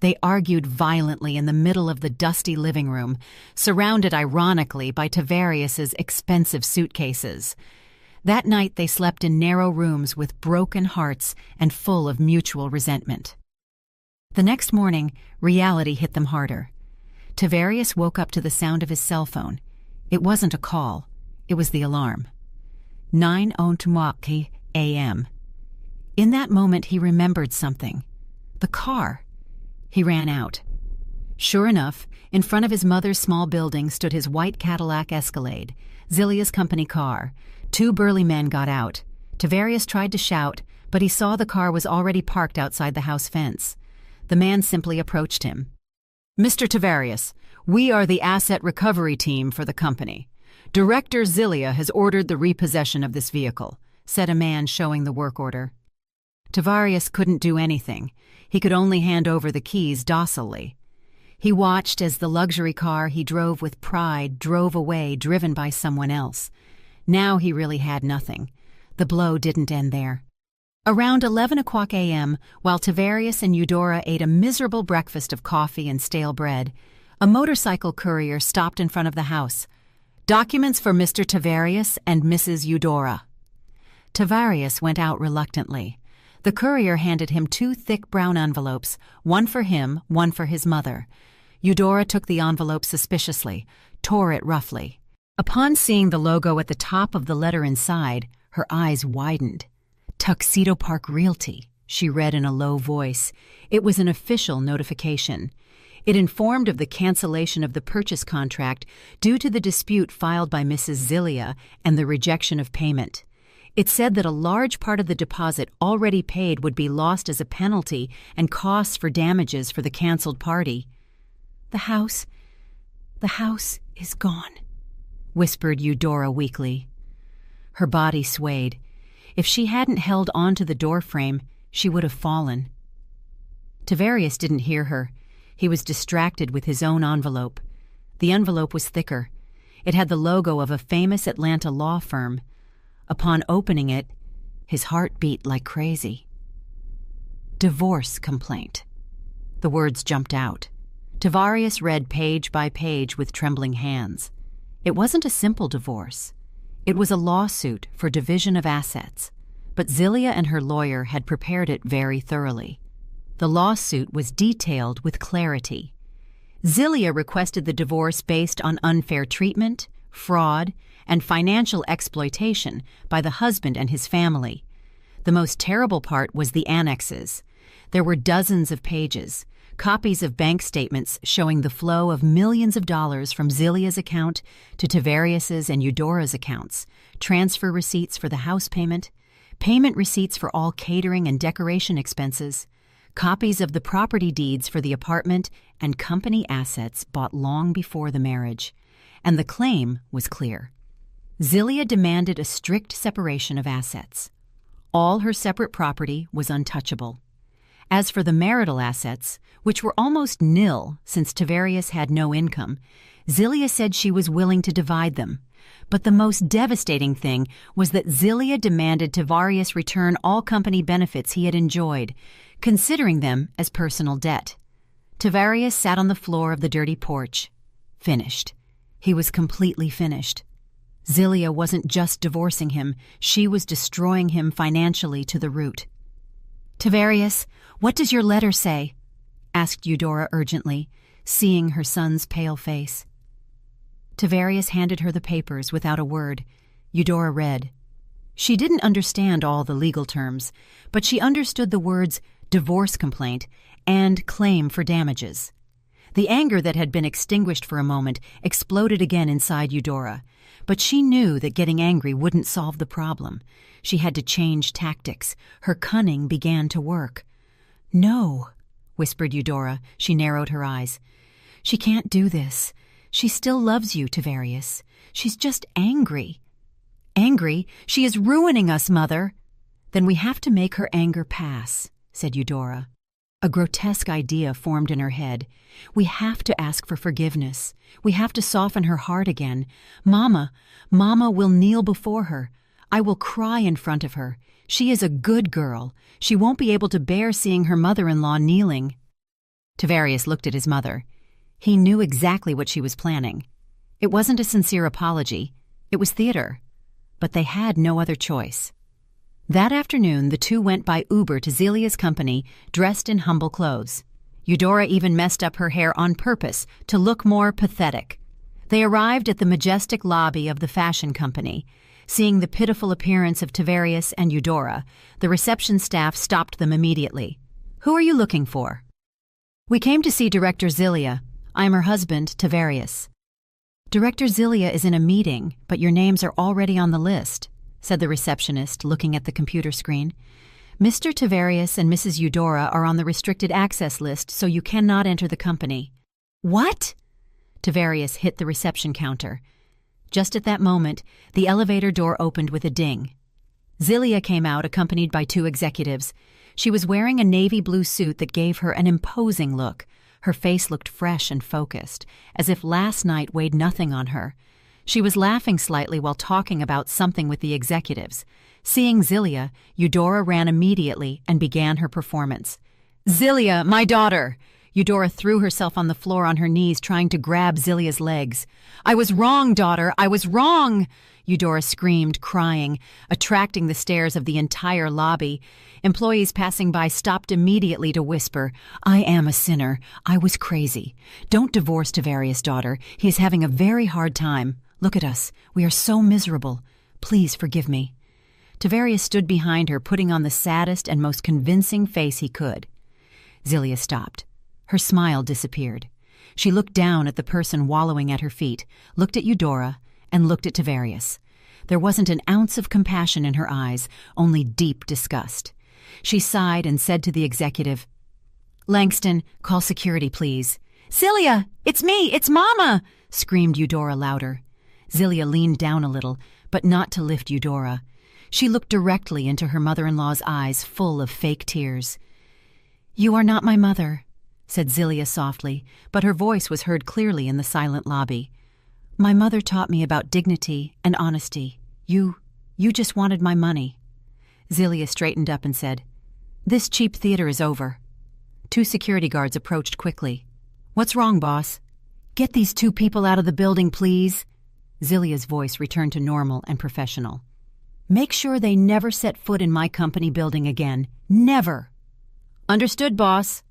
They argued violently in the middle of the dusty living room, surrounded ironically by Tavarius's expensive suitcases. That night they slept in narrow rooms with broken hearts and full of mutual resentment. The next morning, reality hit them harder. Tavarius woke up to the sound of his cell phone. It wasn't a call. It was the alarm. 9:00 a.m. In that moment, he remembered something. The car. He ran out. Sure enough, in front of his mother's small building stood his white Cadillac Escalade, Zilia's company car. Two burly men got out. Tavarius tried to shout, but he saw the car was already parked outside the house fence. The man simply approached him. Mr. Tavarius, we are the asset recovery team for the company. Director Zilia has ordered the repossession of this vehicle, said a man showing the work order. Tavarius couldn't do anything. He could only hand over the keys docilely. He watched as the luxury car he drove with pride drove away, driven by someone else. Now he really had nothing. The blow didn't end there. Around 11:00 a.m., while Tavarius and Eudora ate a miserable breakfast of coffee and stale bread, a motorcycle courier stopped in front of the house. Documents for Mr. Tavarius and Mrs. Eudora. Tavarius went out reluctantly. The courier handed him two thick brown envelopes, one for him, one for his mother. Eudora took the envelope suspiciously, tore it roughly. Upon seeing the logo at the top of the letter inside, her eyes widened. Tuxedo Park Realty, she read in a low voice. It was an official notification. It informed of the cancellation of the purchase contract due to the dispute filed by Mrs. Zillia and the rejection of payment. It said that a large part of the deposit already paid would be lost as a penalty and costs for damages for the canceled party. The house is gone," whispered Eudora weakly. Her body swayed. If she hadn't held on to the doorframe, she would have fallen. Tavarius didn't hear her. He was distracted with his own envelope. The envelope was thicker. It had the logo of a famous Atlanta law firm. Upon opening it, his heart beat like crazy. "Divorce complaint." The words jumped out. Tavarius read page by page with trembling hands. It wasn't a simple divorce. It was a lawsuit for division of assets, but Zillia and her lawyer had prepared it very thoroughly. The lawsuit was detailed with clarity. Zillia requested the divorce based on unfair treatment, fraud, and financial exploitation by the husband and his family. The most terrible part was the annexes. There were dozens of pages, copies of bank statements showing the flow of millions of dollars from Zillia's account to Tavarius's and Eudora's accounts, transfer receipts for the house payment receipts for all catering and decoration expenses, copies of the property deeds for the apartment and company assets bought long before the marriage. And the claim was clear. Zillia demanded a strict separation of assets. All her separate property was untouchable. As for the marital assets, which were almost nil since Tavarius had no income, Zillia said she was willing to divide them. But the most devastating thing was that Zillia demanded Tavarius return all company benefits he had enjoyed, considering them as personal debt. Tavarius sat on the floor of the dirty porch. Finished. He was completely finished. Zillia wasn't just divorcing him, she was destroying him financially to the root. "Tavarius, what does your letter say?" asked Eudora urgently, seeing her son's pale face. Tavarius handed her the papers without a word. Eudora read. She didn't understand all the legal terms, but she understood the words divorce complaint and claim for damages. The anger that had been extinguished for a moment exploded again inside Eudora, but she knew that getting angry wouldn't solve the problem. She had to change tactics. Her cunning began to work. "No," whispered Eudora. She narrowed her eyes. "She can't do this. She still loves you, Tavarius. She's just angry." "Angry? She is ruining us, Mother." "Then we have to make her anger pass," said Eudora. A grotesque idea formed in her head. "We have to ask for forgiveness. We have to soften her heart again. Mama will kneel before her. I will cry in front of her. She is a good girl. She won't be able to bear seeing her mother-in-law kneeling." Tavarius looked at his mother. He knew exactly what she was planning. It wasn't a sincere apology. It was theater. But they had no other choice. That afternoon, the two went by Uber to Zillia's company, dressed in humble clothes. Eudora even messed up her hair on purpose to look more pathetic. They arrived at the majestic lobby of the fashion company. Seeing the pitiful appearance of Tavarius and Eudora, the reception staff stopped them immediately. "Who are you looking for?" "We came to see Director Zillia. I am her husband, Tavarius." "Director Zillia is in a meeting, but your names are already on the list," said the receptionist, looking at the computer screen. "Mr. Tavarius and Mrs. Eudora are on the restricted access list, so you cannot enter the company." "What?" Tavarius hit the reception counter. Just at that moment, the elevator door opened with a ding. Zillia came out accompanied by two executives. She was wearing a navy blue suit that gave her an imposing look. Her face looked fresh and focused, as if last night weighed nothing on her. She was laughing slightly while talking about something with the executives. Seeing Zillia, Eudora ran immediately and began her performance. "Zillia, my daughter!" Eudora threw herself on the floor on her knees, trying to grab Zillia's legs. "I was wrong, daughter! I was wrong!" Eudora screamed, crying, attracting the stares of the entire lobby. Employees passing by stopped immediately to whisper, "I am a sinner. I was crazy. Don't divorce Tavarius, daughter. He is having a very hard time. Look at us. We are so miserable. Please forgive me." Tavarius stood behind her, putting on the saddest and most convincing face he could. Zelia stopped. Her smile disappeared. She looked down at the person wallowing at her feet, looked at Eudora, and looked at Tavarius. There wasn't an ounce of compassion in her eyes, only deep disgust. She sighed and said to the executive, "Langston, call security, please." "Zelia, it's me, it's Mama!" screamed Eudora louder. Zelia leaned down a little, but not to lift Eudora. She looked directly into her mother-in-law's eyes full of fake tears. "You are not my mother," said Zelia softly, but her voice was heard clearly in the silent lobby. "My mother taught me about dignity and honesty. You just wanted my money." Zelia straightened up and said, "This cheap theater is over." 2 security guards approached quickly. "What's wrong, boss?" "Get these 2 people out of the building, please." Zelia's voice returned to normal and professional. "Make sure they never set foot in my company building again. Never." "Understood, boss."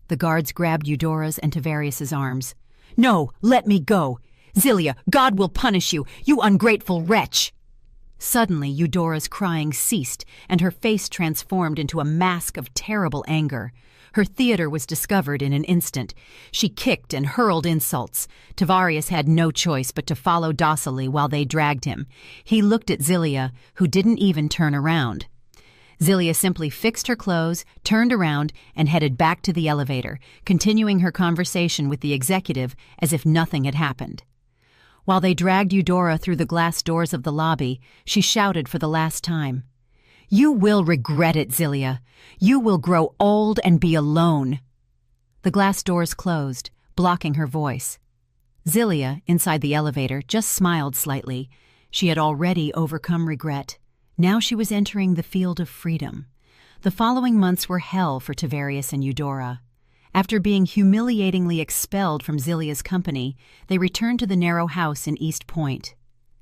The guards grabbed Eudora's and Tavarius's arms. "No, let me go. Zelia, God will punish you, you ungrateful wretch." Suddenly, Eudora's crying ceased, and her face transformed into a mask of terrible anger. Her theater was discovered in an instant. She kicked and hurled insults. Tavarius had no choice but to follow docilely while they dragged him. He looked at Zelia, who didn't even turn around. Zelia simply fixed her clothes, turned around, and headed back to the elevator, continuing her conversation with the executive as if nothing had happened. While they dragged Eudora through the glass doors of the lobby, she shouted for the last time, "You will regret it, Zelia. You will grow old and be alone." The glass doors closed, blocking her voice. Zelia, inside the elevator, just smiled slightly. She had already overcome regret. Now she was entering the field of freedom. The following months were hell for Tavarius and Eudora. After being humiliatingly expelled from Zelia's company, they returned to the narrow house in East Point.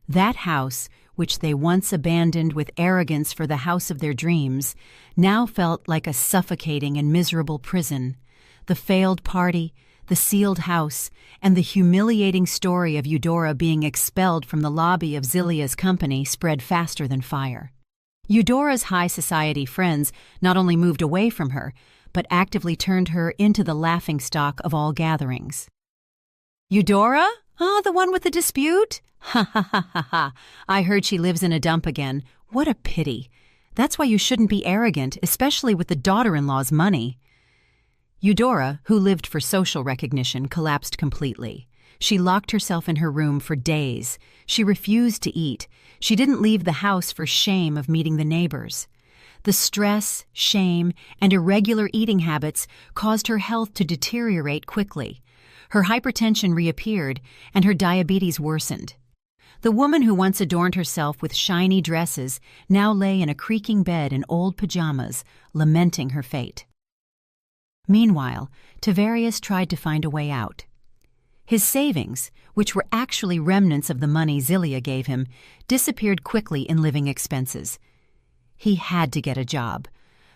That house, which they once abandoned with arrogance for the house of their dreams, now felt like a suffocating and miserable prison. The failed party, the sealed house, and the humiliating story of Eudora being expelled from the lobby of Zelia's company spread faster than fire. Eudora's high society friends not only moved away from her, but actively turned her into the laughingstock of all gatherings. "Eudora? Oh, the one with the dispute? Ha ha ha ha ha. I heard she lives in a dump again. What a pity. That's why you shouldn't be arrogant, especially with the daughter-in-law's money." Eudora, who lived for social recognition, collapsed completely. She locked herself in her room for days. She refused to eat. She didn't leave the house for shame of meeting the neighbors. The stress, shame, and irregular eating habits caused her health to deteriorate quickly. Her hypertension reappeared, and her diabetes worsened. The woman who once adorned herself with shiny dresses now lay in a creaking bed in old pajamas, lamenting her fate. Meanwhile, Tavarius tried to find a way out. His savings, which were actually remnants of the money Zelia gave him, disappeared quickly in living expenses. He had to get a job.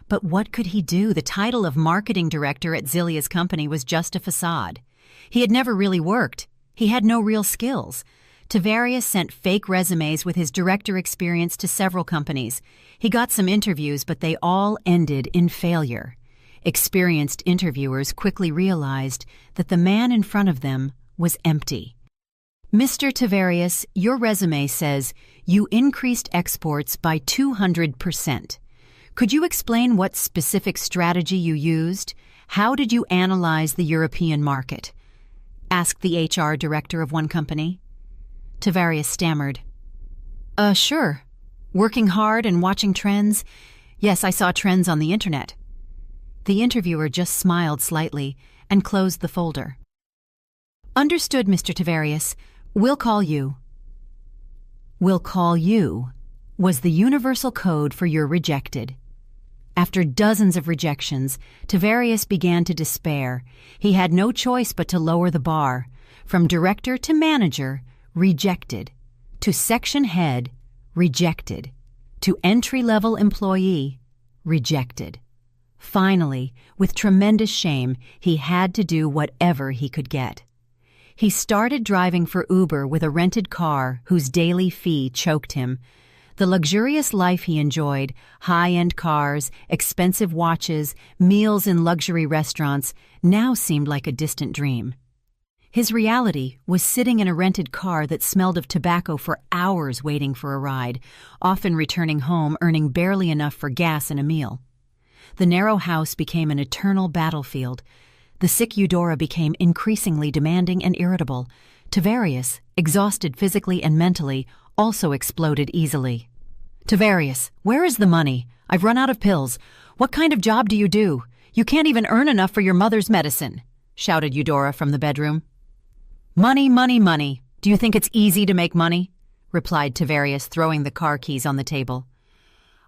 But what could he do? The title of marketing director at Zelia's company was just a facade. He had never really worked. He had no real skills. Tavarius sent fake resumes with his director experience to several companies. He got some interviews, but they all ended in failure. Experienced interviewers quickly realized that the man in front of them was empty. "Mr. Tavarius, your resume says you increased exports by 200%. Could you explain what specific strategy you used? How did you analyze the European market?" asked the HR director of one company. Tavarius stammered. Sure. Working hard and watching trends. Yes, I saw trends on the internet." The interviewer just smiled slightly and closed the folder. "Understood, Mr. Tavarius. We'll call you." "We'll call you" was the universal code for you're rejected. After dozens of rejections, Tavarius began to despair. He had no choice but to lower the bar. From director to manager, rejected. To section head, rejected. To entry-level employee, rejected. Finally, with tremendous shame, he had to do whatever he could get. He started driving for Uber with a rented car whose daily fee choked him. The luxurious life he enjoyed, high-end cars, expensive watches, meals in luxury restaurants, now seemed like a distant dream. His reality was sitting in a rented car that smelled of tobacco for hours waiting for a ride, often returning home earning barely enough for gas and a meal. The narrow house became an eternal battlefield. The sick Eudora became increasingly demanding and irritable. Tavarius, exhausted physically and mentally, also exploded easily. "Tavarius, where is the money? I've run out of pills. What kind of job do you do? You can't even earn enough for your mother's medicine," shouted Eudora from the bedroom. "Money, money, money. Do you think it's easy to make money?" replied Tavarius, throwing the car keys on the table.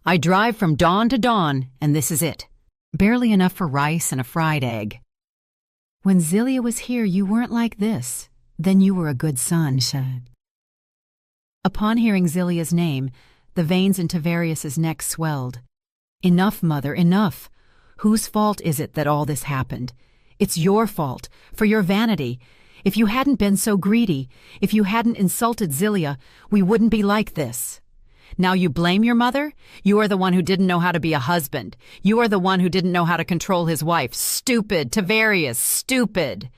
"I drive from dawn to dawn, and this is it. Barely enough for rice and a fried egg." "When Zelia was here, you weren't like this. Then you were a good son," said. Upon hearing Zelia's name, the veins in Tavarius's neck swelled. "Enough, Mother, enough. Whose fault is it that all this happened? It's your fault, for your vanity. If you hadn't been so greedy, if you hadn't insulted Zelia, we wouldn't be like this. Now you blame your mother? You are the one who didn't know how to be a husband. You are the one who didn't know how to control his wife. Stupid, Tavarius, stupid."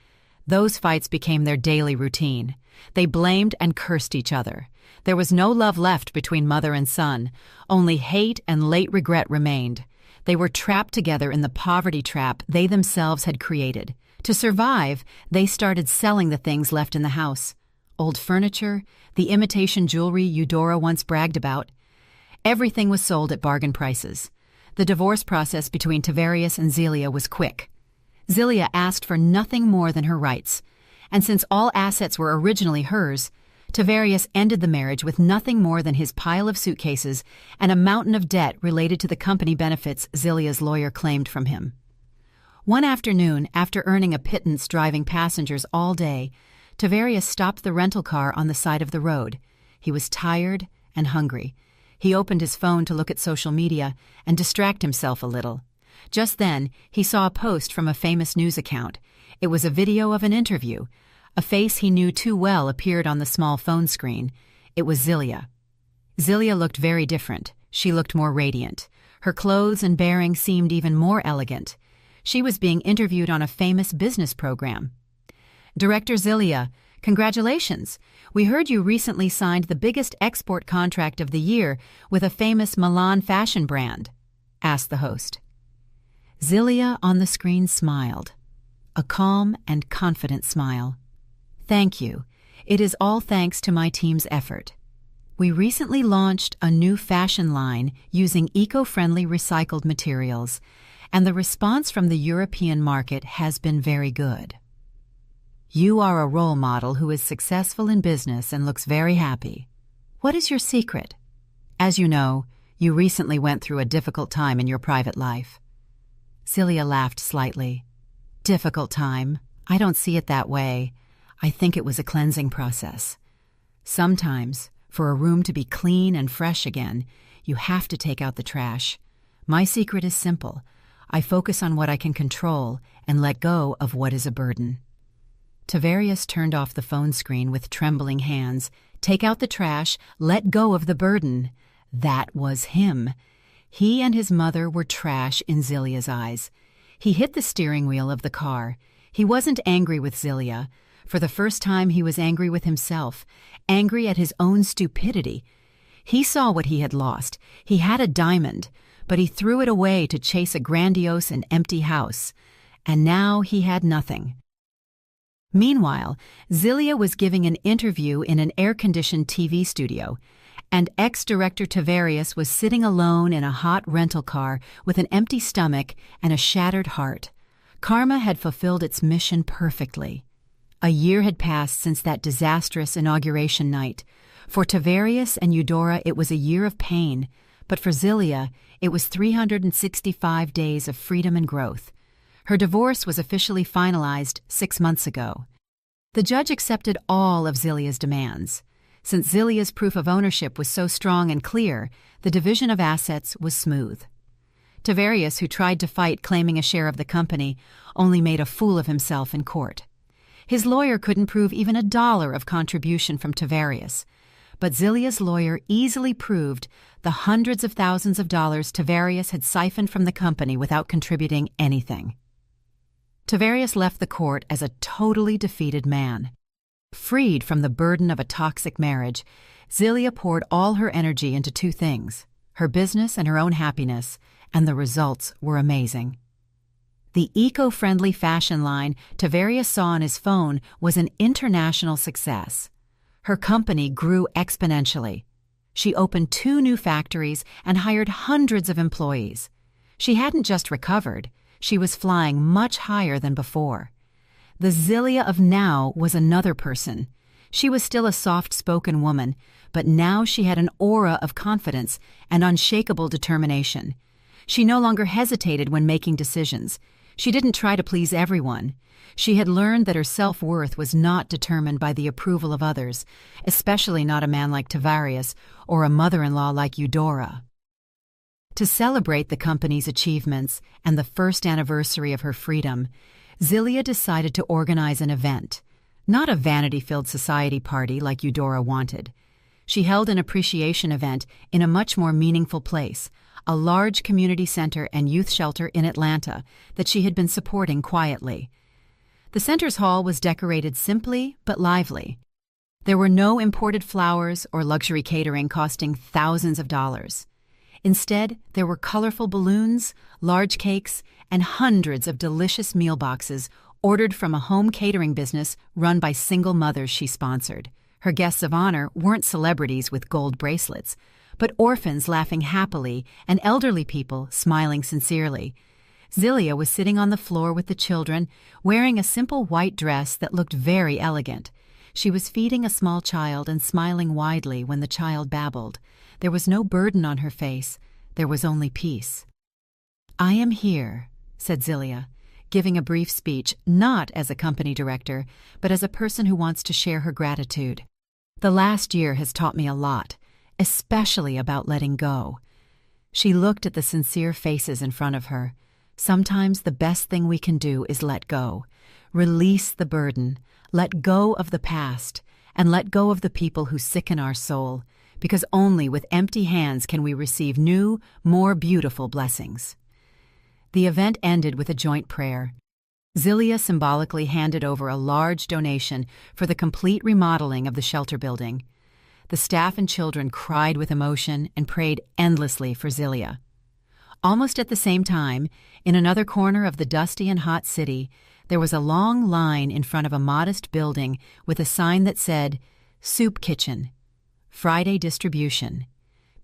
Those fights became their daily routine. They blamed and cursed each other. There was no love left between mother and son. Only hate and late regret remained. They were trapped together in the poverty trap they themselves had created. To survive, they started selling the things left in the house. Old furniture, the imitation jewelry Eudora once bragged about. Everything was sold at bargain prices. The divorce process between Tavarius and Zelia was quick. Zelia asked for nothing more than her rights, and since all assets were originally hers, Tavarius ended the marriage with nothing more than his pile of suitcases and a mountain of debt related to the company benefits Zelia's lawyer claimed from him. One afternoon, after earning a pittance driving passengers all day, Tavarius stopped the rental car on the side of the road. He was tired and hungry. He opened his phone to look at social media and distract himself a little. Just then, he saw a post from a famous news account. It was a video of an interview. A face he knew too well appeared on the small phone screen. It was Zelia. Zelia looked very different. She looked more radiant. Her clothes and bearing seemed even more elegant. She was being interviewed on a famous business program. "Director Zelia, congratulations. We heard you recently signed the biggest export contract of the year with a famous Milan fashion brand," asked the host. Zelia on the screen smiled. A calm and confident smile. "Thank you. It is all thanks to my team's effort. We recently launched a new fashion line using eco-friendly recycled materials, and the response from the European market has been very good. You are a role model who is successful in business and looks very happy. What is your secret? As you know, you recently went through a difficult time in your private life." Zelia laughed slightly. "Difficult time? I don't see it that way. I think it was a cleansing process. Sometimes, for a room to be clean and fresh again, you have to take out the trash. My secret is simple. I focus on what I can control and let go of what is a burden." Tavarius turned off the phone screen with trembling hands. Take out the trash, let go of the burden. That was him. He and his mother were trash in Zelia's eyes. He hit the steering wheel of the car. He wasn't angry with Zelia. For the first time, he was angry with himself, angry at his own stupidity. He saw what he had lost. He had a diamond, but he threw it away to chase a grandiose and empty house. And now he had nothing. Meanwhile, Zelia was giving an interview in an air-conditioned TV studio, and ex-director Tavarius was sitting alone in a hot rental car with an empty stomach and a shattered heart. Karma had fulfilled its mission perfectly. A year had passed since that disastrous inauguration night. For Tavarius and Eudora, it was a year of pain, but for Zelia, it was 365 days of freedom and growth. Her divorce was officially finalized 6 months ago. The judge accepted all of Zelia's demands. Since Zelia's proof of ownership was so strong and clear, the division of assets was smooth. Tavarius, who tried to fight claiming a share of the company, only made a fool of himself in court. His lawyer couldn't prove even $1 of contribution from Tavarius, but Zilia's lawyer easily proved the hundreds of thousands of dollars Tavarius had siphoned from the company without contributing anything. Tavarius left the court as a totally defeated man. Freed from the burden of a toxic marriage, Zilia poured all her energy into two things: her business and her own happiness, and the results were amazing. The eco-friendly fashion line Tavarius saw on his phone was an international success. Her company grew exponentially. She opened 2 new factories and hired hundreds of employees. She hadn't just recovered, she was flying much higher than before. The Zilia of now was another person. She was still a soft-spoken woman, but now she had an aura of confidence and unshakable determination. She no longer hesitated when making decisions. She didn't try to please everyone. She had learned that her self-worth was not determined by the approval of others, especially not a man like Tavarius or a mother-in-law like Eudora. To celebrate the company's achievements and the first anniversary of her freedom, Zilia decided to organize an event, not a vanity-filled society party like Eudora wanted. She held an appreciation event in a much more meaningful place, a large community center and youth shelter in Atlanta that she had been supporting quietly. The center's hall was decorated simply but lively. There were no imported flowers or luxury catering costing thousands of dollars. Instead, there were colorful balloons, large cakes, and hundreds of delicious meal boxes ordered from a home catering business run by single mothers she sponsored. Her guests of honor weren't celebrities with gold bracelets, but orphans laughing happily and elderly people smiling sincerely. Zilia was sitting on the floor with the children, wearing a simple white dress that looked very elegant. She was feeding a small child and smiling widely when the child babbled. There was no burden on her face. There was only peace. "I am here," said Zilia, giving a brief speech not as a company director, but as a person who wants to share her gratitude. "The last year has taught me a lot, especially about letting go." She looked at the sincere faces in front of her. Sometimes the best thing we can do is let go. Release the burden. Let go of the past, and let go of the people who sicken our soul, because only with empty hands can we receive new, more beautiful blessings. The event ended with a joint prayer. Zilia symbolically handed over a large donation for the complete remodeling of the shelter building. The staff and children cried with emotion and prayed endlessly for Zilia. Almost at the same time, in another corner of the dusty and hot city, there was a long line in front of a modest building with a sign that said, "Soup Kitchen, Friday Distribution."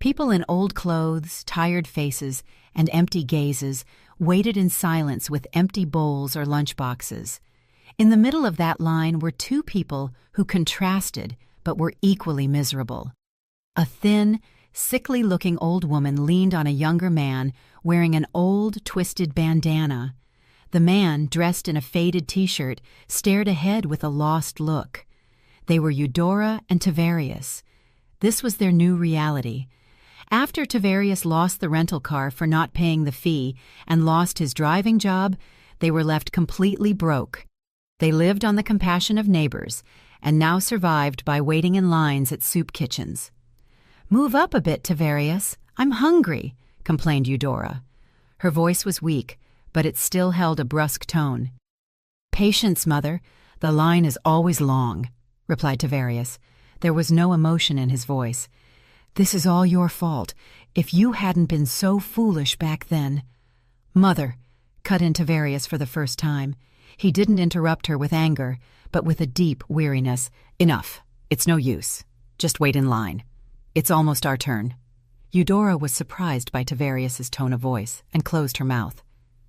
People in old clothes, tired faces, and empty gazes waited in silence with empty bowls or lunchboxes. In the middle of that line were 2 people who contrasted but were equally miserable. A thin, sickly-looking old woman leaned on a younger man wearing an old, twisted bandana. The man, dressed in a faded T-shirt, stared ahead with a lost look. They were Eudora and Tavarius. This was their new reality. After Tavarius lost the rental car for not paying the fee and lost his driving job, they were left completely broke. They lived on the compassion of neighbors and now survived by waiting in lines at soup kitchens. "Move up a bit, Tavarius. I'm hungry," complained Eudora. Her voice was weak, but it still held a brusque tone. "Patience, mother. The line is always long," replied Tavarius. There was no emotion in his voice. "This is all your fault. If you hadn't been so foolish back then—" "Mother," cut in Tavarius for the first time. He didn't interrupt her with anger, but with a deep weariness. "Enough. It's no use. Just wait in line. It's almost our turn." Eudora was surprised by Tavarius's tone of voice and closed her mouth.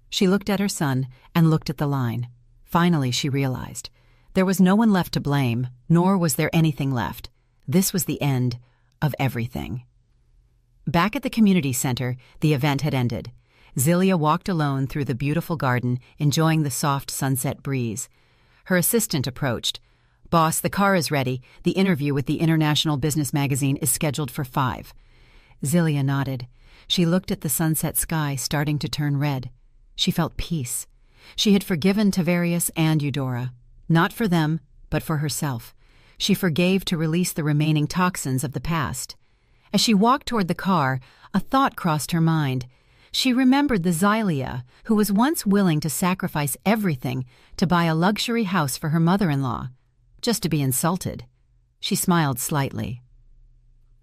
She looked at her son and looked at the line. Finally, she realized. There was no one left to blame, nor was there anything left. This was the end of everything. Back at the community center, the event had ended. Zilia walked alone through the beautiful garden, enjoying the soft sunset breeze. Her assistant approached. "Boss, the car is ready. The interview with the International Business Magazine is scheduled for 5. Zilia nodded. She looked at the sunset sky starting to turn red. She felt peace. She had forgiven Tavarius and Eudora. Not for them, but for herself. She forgave to release the remaining toxins of the past. As she walked toward the car, a thought crossed her mind. She remembered the Xylia, who was once willing to sacrifice everything to buy a luxury house for her mother-in-law, just to be insulted. She smiled slightly.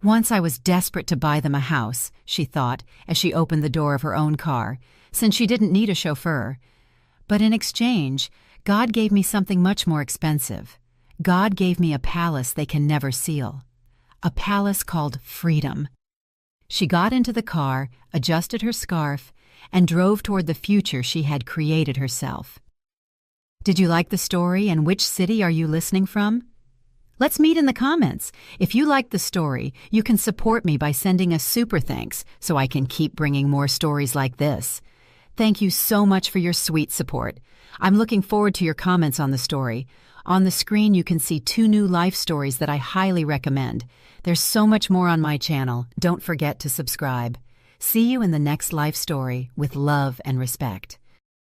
Once I was desperate to buy them a house, she thought, as she opened the door of her own car, since she didn't need a chauffeur. But in exchange, God gave me something much more expensive. God gave me a palace they can never seal. A palace called freedom. She got into the car, adjusted her scarf, and drove toward the future she had created herself. Did you like the story, and which city are you listening from? Let's meet in the comments. If you liked the story, you can support me by sending a super thanks so I can keep bringing more stories like this. Thank you so much for your sweet support. I'm looking forward to your comments on the story. On the screen, you can see 2 new life stories that I highly recommend. There's so much more on my channel. Don't forget to subscribe. See you in the next life story with love and respect.